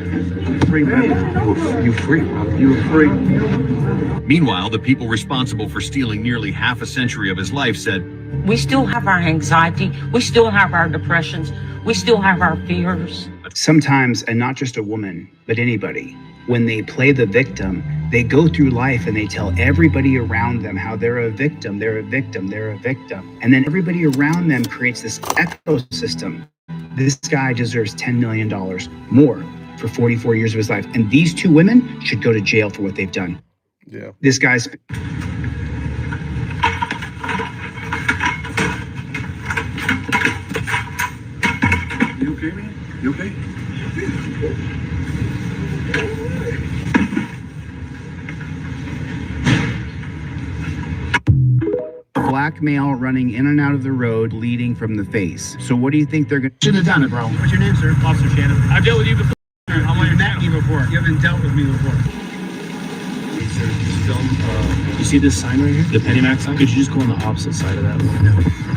S10: "Free, man. You free, bro. You free." Meanwhile, the people responsible for stealing nearly half a century of his life said,
S11: "We still have our anxiety. We still have our depressions. We still have our fears."
S9: Sometimes, and not just a woman, but anybody, when they play the victim, they go through life and they tell everybody around them how they're a victim, they're a victim, they're a victim. And then everybody around them creates this ecosystem. This guy deserves $10 million more for 44 years of his life. And these two women should go to jail for what they've done.
S1: Yeah.
S9: This guy's...
S8: You okay, man? You okay?
S9: Black male running in and out of the road, bleeding from the face. So what do you think they're going to...
S12: Shouldn't have done it, bro. What's your name, sir? Officer Shannon. I've dealt with you before. I'm on your met me before. You haven't dealt with me before. Sir, this film, you see this sign right here? The Pennymax sign? Could you just go on the opposite side of that one?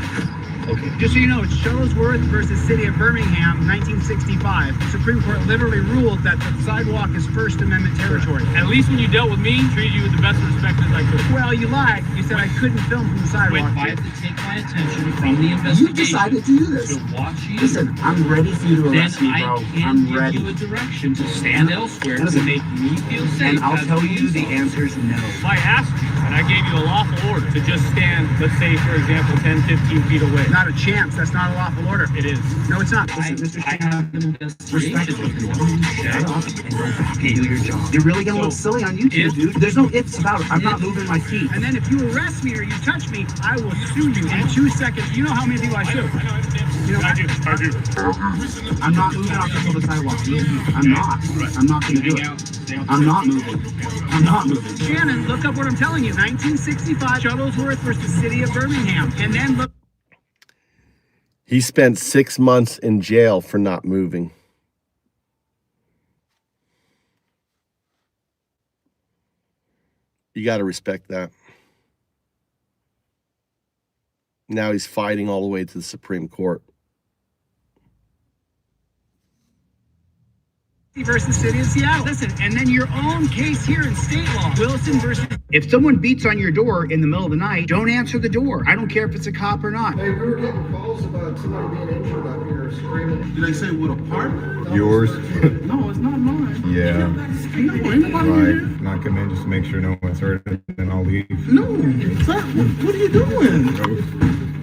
S12: Okay. Just so you know, it's Shuttlesworth versus City of Birmingham, 1965. The Supreme Court literally ruled that the sidewalk is First Amendment territory. At least when you dealt with me, treated you with the best respect as I could. Well, you lied. You said I couldn't film from the sidewalk. I have to take my attention from the investigation. You decided to do this. To watch you. Listen, I'm ready for you to arrest me, bro. I'm ready. Give you a direction to stand elsewhere to make me feel safe. And I'll tell you the answer is no. If I asked you, and I gave you a lawful order to just stand, let's say, for example, 10, 15 feet away. Not a chance. That's not a lawful order. It is. No, it's not. Listen, Mr. Shannon, respectfully, shut up and go back and do your job. You're really going to look silly on YouTube, dude. There's no ifs about it. I'm not moving my feet. And then if you arrest me or you touch me, I will sue you in 2 seconds. You know how many people I sue? You know, I do. I'm not moving off the sidewalk. I'm not. I'm not going to do it. I'm not moving. I'm not moving. Shannon, look up what I'm telling you. 1965, Shuttlesworth versus City of Birmingham. And then look.
S1: He spent 6 months in jail for not moving. You got to respect that. Now he's fighting all the way to the Supreme Court.
S9: versus City of Seattle. Listen, and then your own case here in state law. Wilson versus... If someone beats on your door in the middle of the night, don't answer the door. I don't care if it's a cop or not.
S13: Hey, we were getting calls about somebody being injured up here screaming.
S12: Did they say what a part?
S14: Yours?
S12: No, it's not mine.
S14: Yeah.
S12: No, ain't nobody in here.
S14: Right. Not come in just to make sure no one's hurt, and then I'll leave.
S12: No, sir, what are you doing?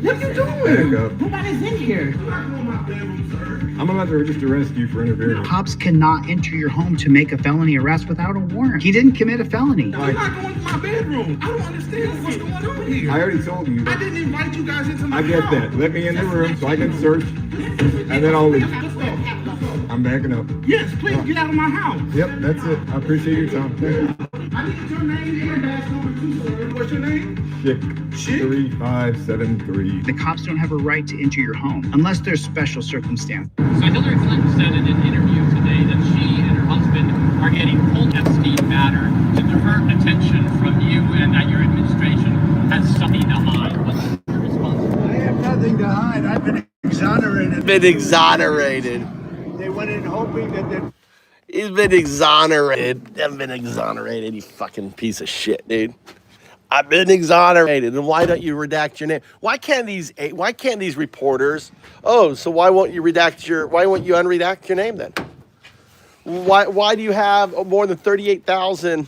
S12: What are you doing?
S14: Back up.
S12: Nobody's in here.
S14: I'm about to just arrest you for interfering.
S9: Cops cannot enter your home to make a felony arrest without a warrant. He didn't commit a felony.
S12: I'm not going to my bedroom. I don't understand what's going on here.
S14: I already told you.
S12: I didn't invite you guys into my house.
S14: I get that. Let me in the room so I can search, and then I'll leave. I'm backing up.
S12: Yes, please get out of my house.
S14: Yep, that's it. I appreciate your time. Thank you.
S12: I need your name and badge number too, sir. What's your name?
S14: Chick 3573.
S9: The cops don't have a right to enter your home unless there's special circumstance.
S15: So Hillary Clinton said in an interview today that she and her husband are getting full Epstein matter to divert attention from you and that your administration has something to hide. What's your response?
S13: I have nothing to hide. I've been exonerated.
S1: Been exonerated.
S13: They went in hoping that
S1: He's been exonerated. I've been exonerated, you fucking piece of shit, dude. I've been exonerated. And why don't you redact your name? Why can't these reporters? Oh, so why won't you unredact your name then? Why do you have more than 38,000?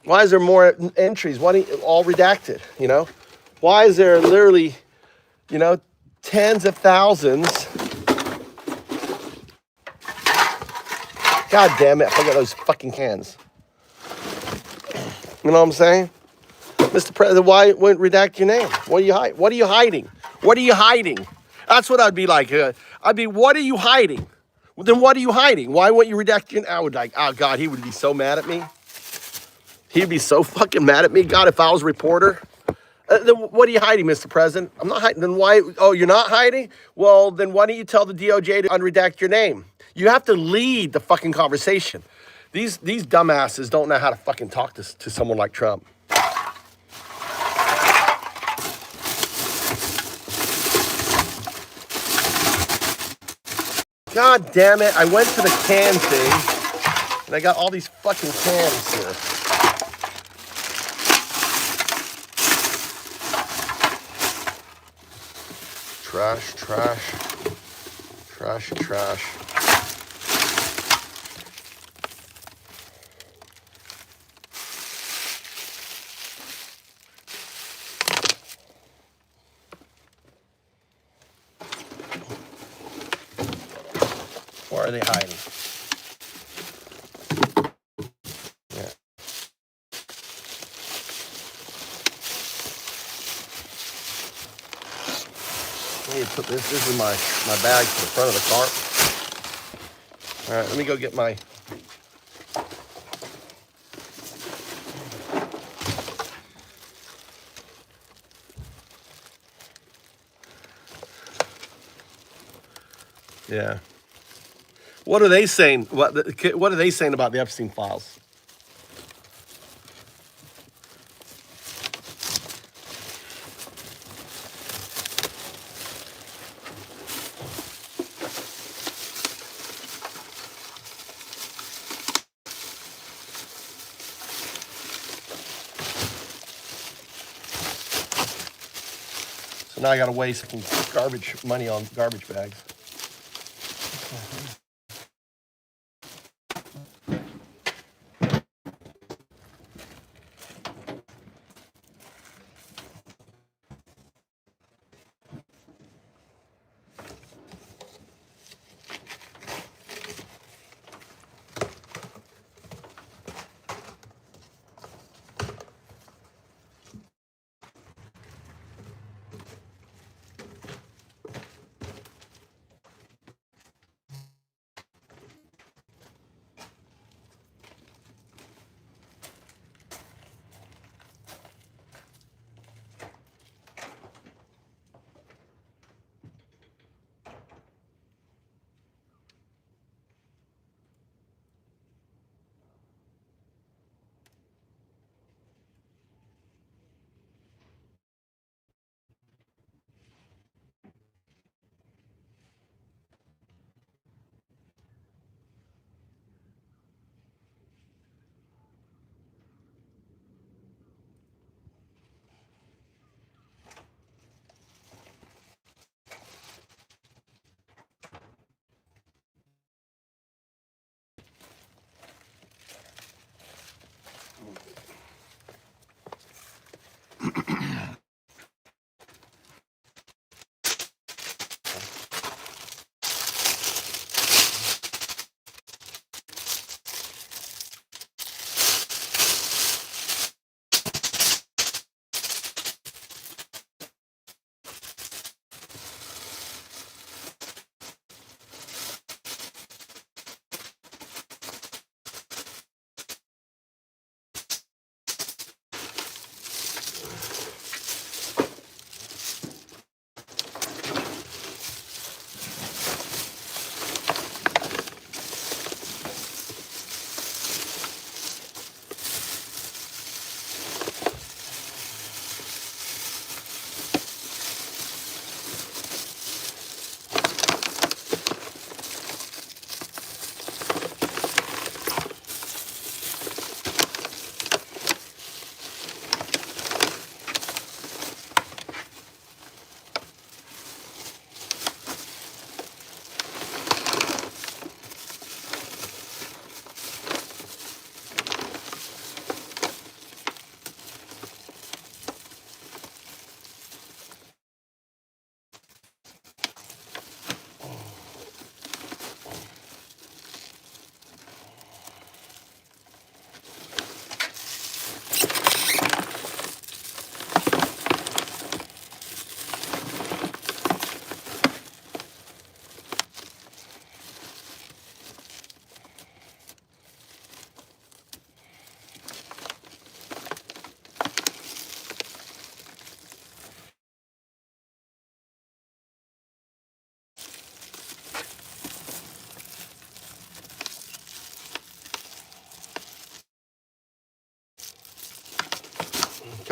S1: Why is there more entries? Why don't you all redacted, you know? Why is there literally, you know, tens of thousands? God damn it, I forgot those fucking cans. You know what I'm saying? Mr. President, why wouldn't redact your name? What are you hiding? What are you hiding? What are you hiding? That's what I'd be like. I'd be, what are you hiding? Well, then what are you hiding? Why wouldn't you redact your name? I would like, oh God, he would be so mad at me. He'd be so fucking mad at me. God, if I was a reporter. Then what are you hiding, Mr. President? I'm not hiding. Then why? Oh, you're not hiding? Well, then why don't you tell the DOJ to unredact your name? You have to lead the fucking conversation. These dumbasses don't know how to fucking talk to someone like Trump. God damn it, I went to the can thing, and I got all these fucking cans here. Trash, trash, trash, trash. Where are they hiding? Yeah. I need to put this is my bag to the front of the car. All right, let me go get my yeah. What are they saying? What are they saying about the Epstein files? So now I got to waste garbage money on garbage bags.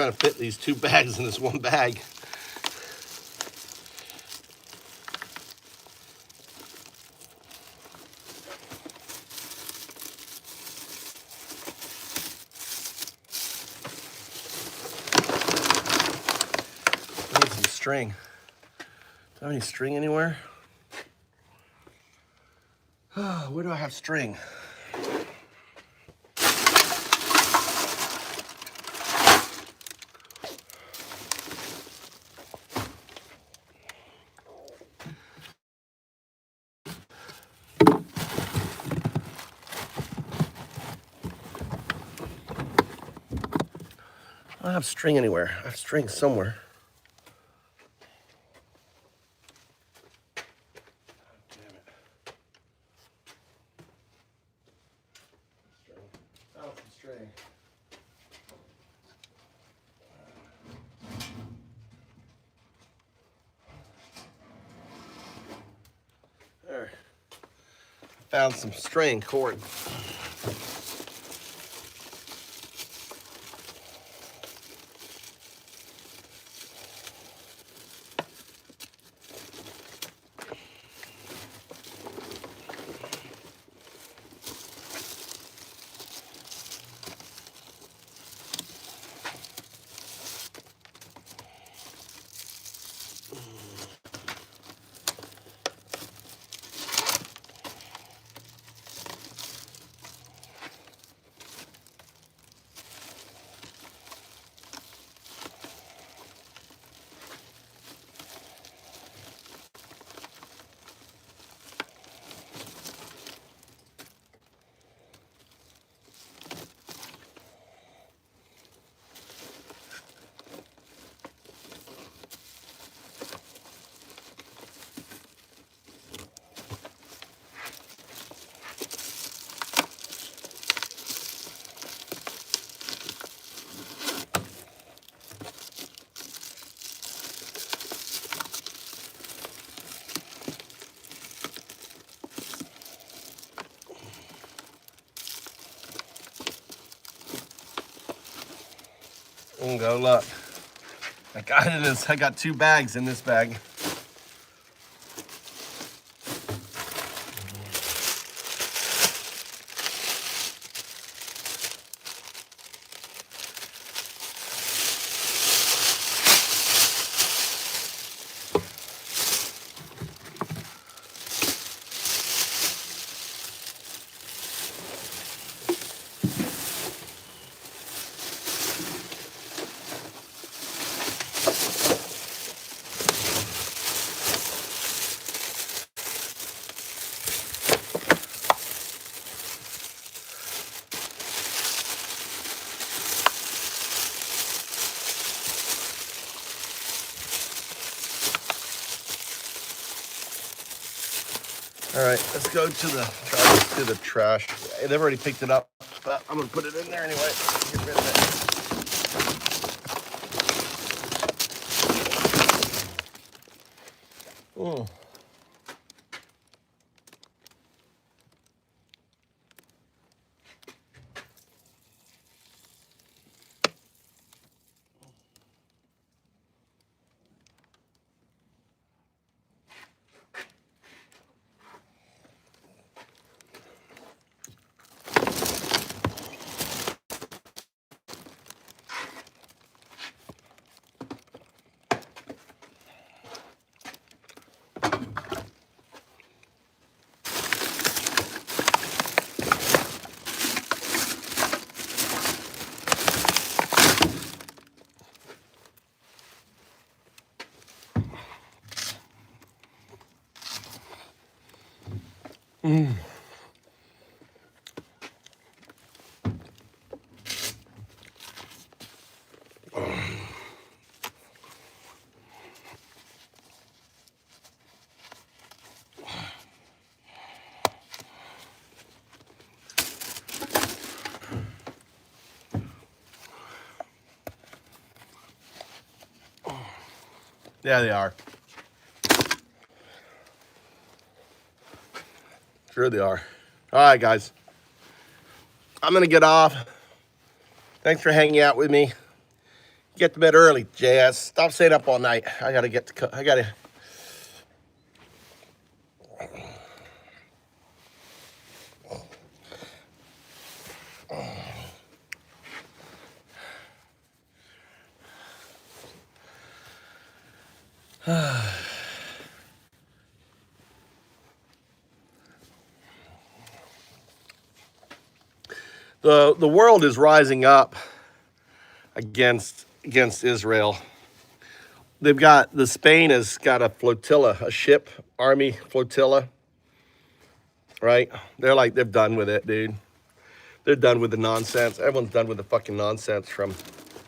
S1: trying to fit these 2 bags in this one bag. I need some string. Do I have any string anywhere? Where do I have string? I don't have string anywhere. I have string somewhere. Damn it. String. Found some string. There. Found some string cord. And go, look. I got 2 bags in this bag. All right, let's go to the trash. They've already picked it up, but I'm gonna put it in there anyway. Get rid of it. Oh. Yeah, they are. Sure they are. All right, guys. I'm going to get off. Thanks for hanging out with me. Get to bed early, JS. Stop staying up all night. I gotta get to. I gotta. The world is rising up against Israel. They've got Spain has got a flotilla, a ship, army flotilla. Right? They're done with it, dude. They're done with the nonsense. Everyone's done with the fucking nonsense from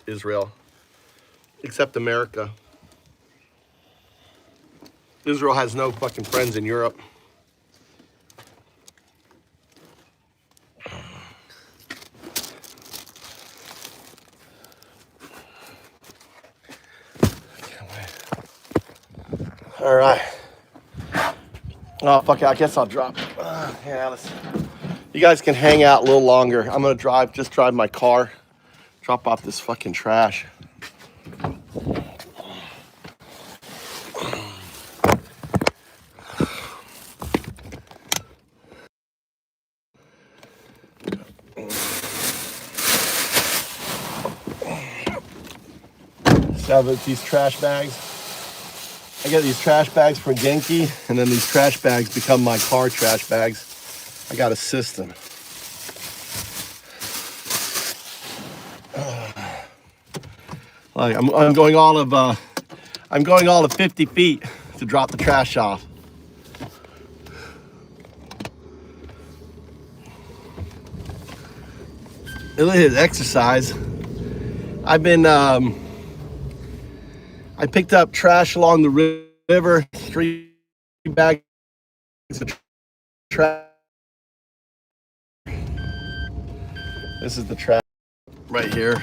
S1: Israel, except America. Israel has no fucking friends in Europe. All right. Oh, fuck it. I guess I'll drop. Yeah, you guys can hang out a little longer. I'm going to just drive my car, drop off this fucking trash. So these trash bags. I get these trash bags from Genki, and then these trash bags become my car trash bags. I got a system. Like I'm going all of 50 feet to drop the trash off. It is exercise. I picked up trash along the river, 3 bags of trash. This is the trash right here.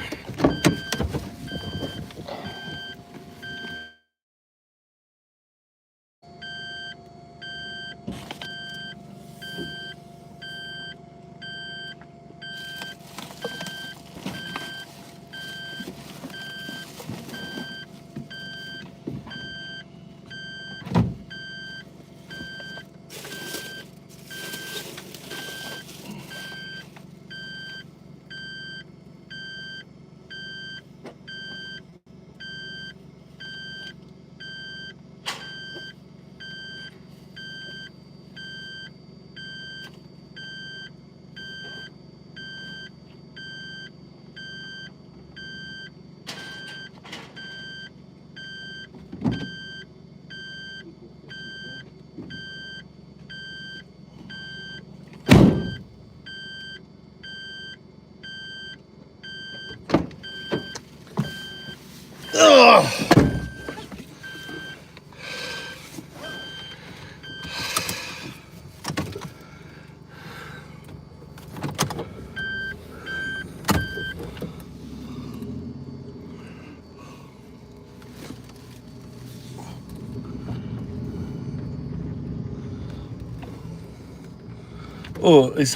S1: Oh, he's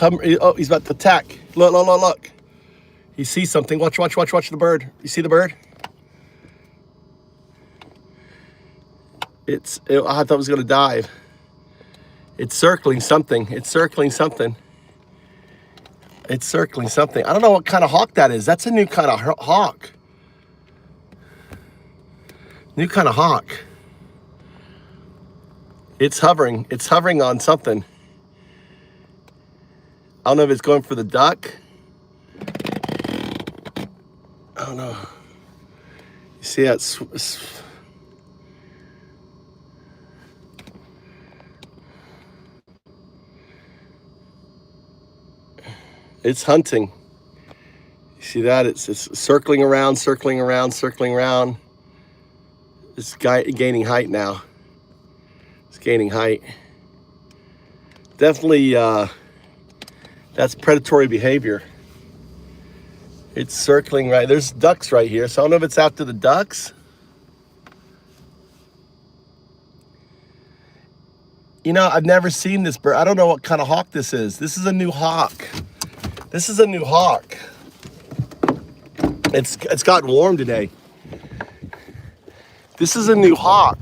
S1: about to attack. Look. He sees something. Watch the bird. You see the bird? I thought it was going to dive. It's circling something. I don't know what kind of hawk that is. That's a new kind of hawk. It's hovering. It's hovering on something. I don't know if it's going for the duck. I don't know. You see that? It's hunting. You see that? It's circling around. It's gaining height now. It's gaining height. Definitely, that's predatory behavior. It's circling right. There's ducks right here, so I don't know if it's after the ducks. You know, I've never seen this bird. I don't know what kind of hawk this is. This is a new hawk. It's gotten warm today. This is a new hawk.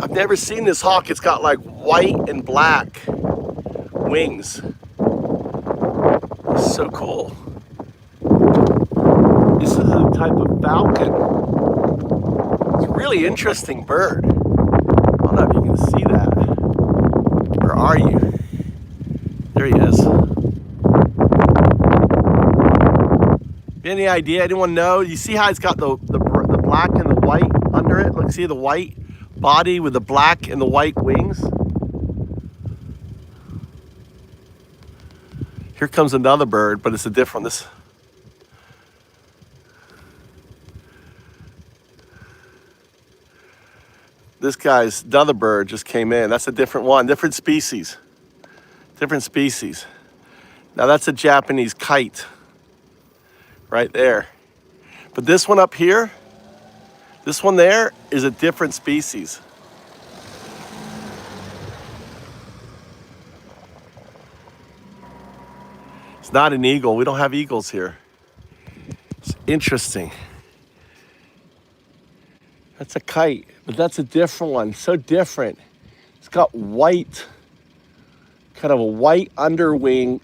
S1: I've never seen this hawk. It's got like white and black wings. It's so cool. This is a type of falcon. It's a really interesting bird. I don't know if you can see that. Where are you? There he is. Any idea? Anyone know? You see how it's got the black and the white under it? Look, see the white body with the black and the white wings? Here comes another bird, but it's a different. This guy's another bird just came in. That's a different one, different species. Different species. Now that's a Japanese kite right there. But this one up here, this one there is a different species. It's not an eagle. We don't have eagles here. It's interesting. That's a kite, but that's a different one. So different. It's got white, kind of a white underwing,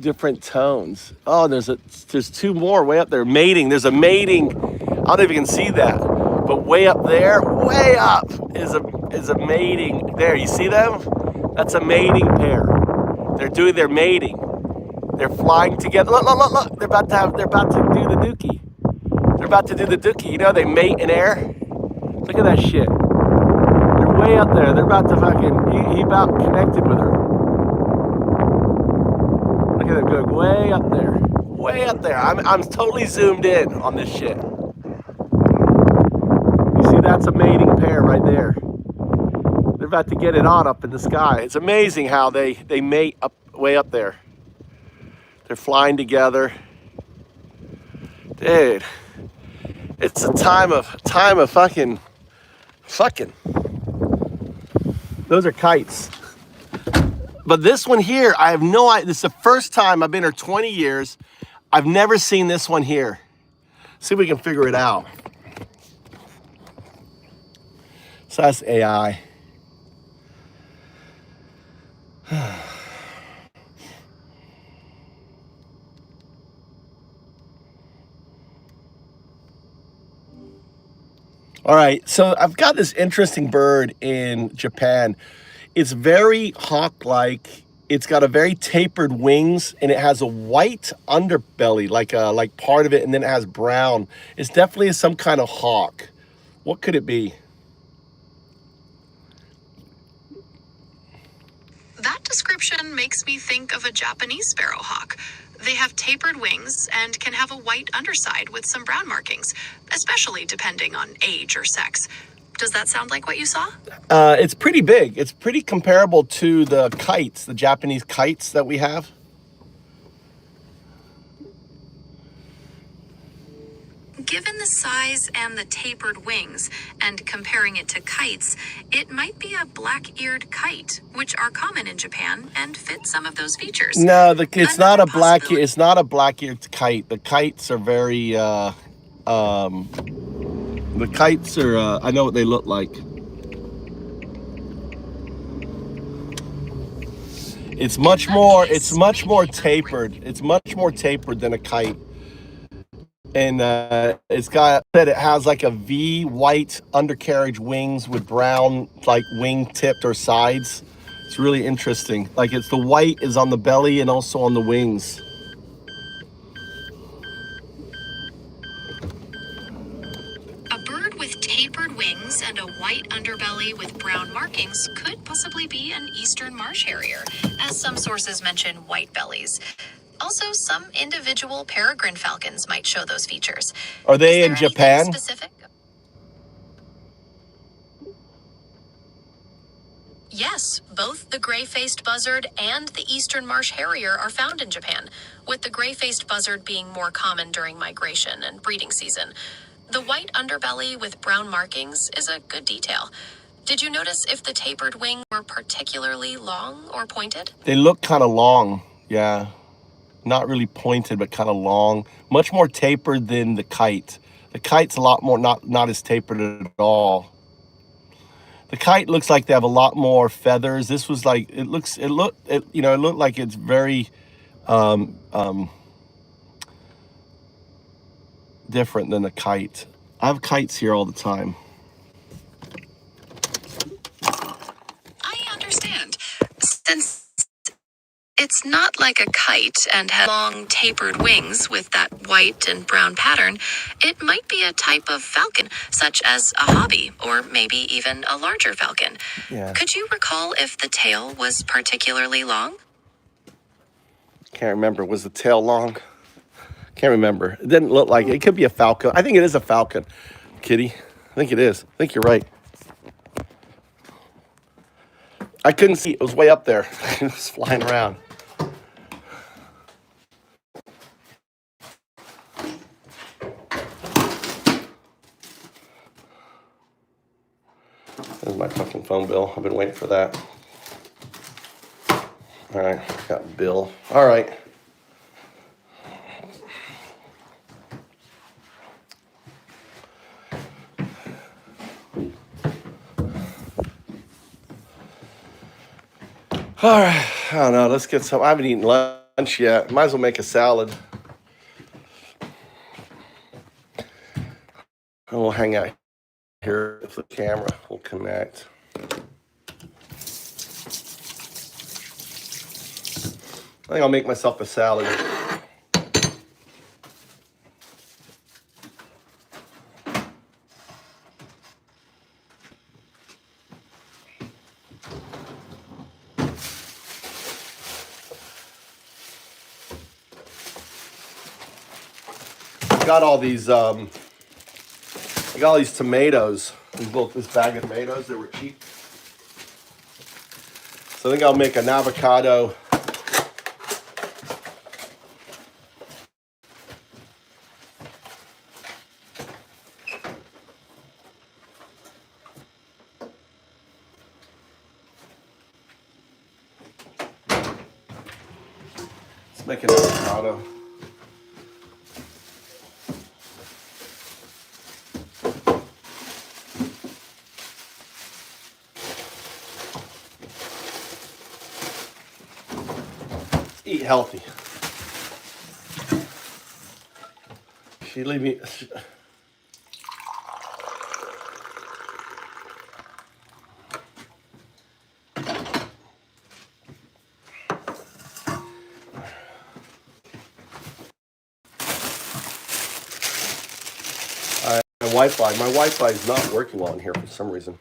S1: different tones. Oh, there's two more way up there. Mating. There's a mating. I don't know if you can see that, but way up there, way up is a mating. There, you see them? That's a mating pair. They're doing their mating. They're flying together. Look, look, look, look. They're about to do the dookie. They're about to do the dookie. You know, they mate in air. Look at that shit. They're way up there. They're about to fucking, he about connected with her. Look at them going way up there. Way up there. I'm totally zoomed in on this shit. You see, that's a mating pair right there. They're about to get it on up in the sky. It's amazing how they mate up way up there. They're flying together. Dude, it's a time of fucking. Those are kites. But this one here, I have no idea. This is the first time I've been here 20 years. I've never seen this one here. See if we can figure it out. So that's AI. All right, so I've got this interesting bird in Japan. It's very hawk-like. It's got a very tapered wings, and it has a white underbelly, like part of it, and then it has brown. It's definitely some kind of hawk. What could it be?
S7: That description makes me think of a Japanese sparrowhawk. They have tapered wings and can have a white underside with some brown markings, especially depending on age or sex. Does that sound like what you saw?
S1: It's pretty big. It's pretty comparable to the kites, the Japanese kites that we have.
S7: Given the size and the tapered wings, and comparing it to kites, it might be a black-eared kite, which are common in Japan and fit some of those features.
S1: No, it's not a black-eared kite. The kites are very the kites are I know what they look like. It's much more tapered. It's much more tapered than a kite. And it has like a V white undercarriage wings with brown like wing tipped or sides. It's really interesting. Like it's the white is on the belly and also on the wings.
S7: A bird with tapered wings and a white underbelly with brown markings could possibly be an eastern marsh harrier, as some sources mention white bellies. Also, some individual peregrine falcons might show those features.
S1: Are they in Japan?
S7: Specific? Yes, both the gray-faced buzzard and the eastern marsh harrier are found in Japan, with the gray-faced buzzard being more common during migration and breeding season. The white underbelly with brown markings is a good detail. Did you notice if the tapered wings were particularly long or pointed?
S1: They look kind of long, yeah. Not really pointed, but kind of long. Much more tapered than the kite. The kite's a lot more not as tapered at all. The kite looks like they have a lot more feathers. This was like it looked like it's very different than a kite. I have kites here all the time.
S7: I understand. Since it's not like a kite and has long tapered wings with that white and brown pattern, it might be a type of falcon, such as a hobby, or maybe even a larger falcon.
S1: Yeah.
S7: Could you recall if the tail was particularly long?
S1: Can't remember. Was the tail long? Can't remember. It didn't look like it. It could be a falcon. I think it is a falcon, Kitty. I think it is. I think you're right. I couldn't see. It was way up there. It was flying around. There's my fucking phone bill. I've been waiting for that. All right, got Bill. All right. All right, I don't know. Let's get some. I haven't eaten lunch yet. Might as well make a salad. And we'll hang out here if the camera will connect. I think I'll make myself a salad. I got all these tomatoes. We built this bag of tomatoes. They were cheap. So I think I'll make an avocado. Let's make an avocado. Eat healthy. She leave me. My Wi-Fi is not working well in here for some reason.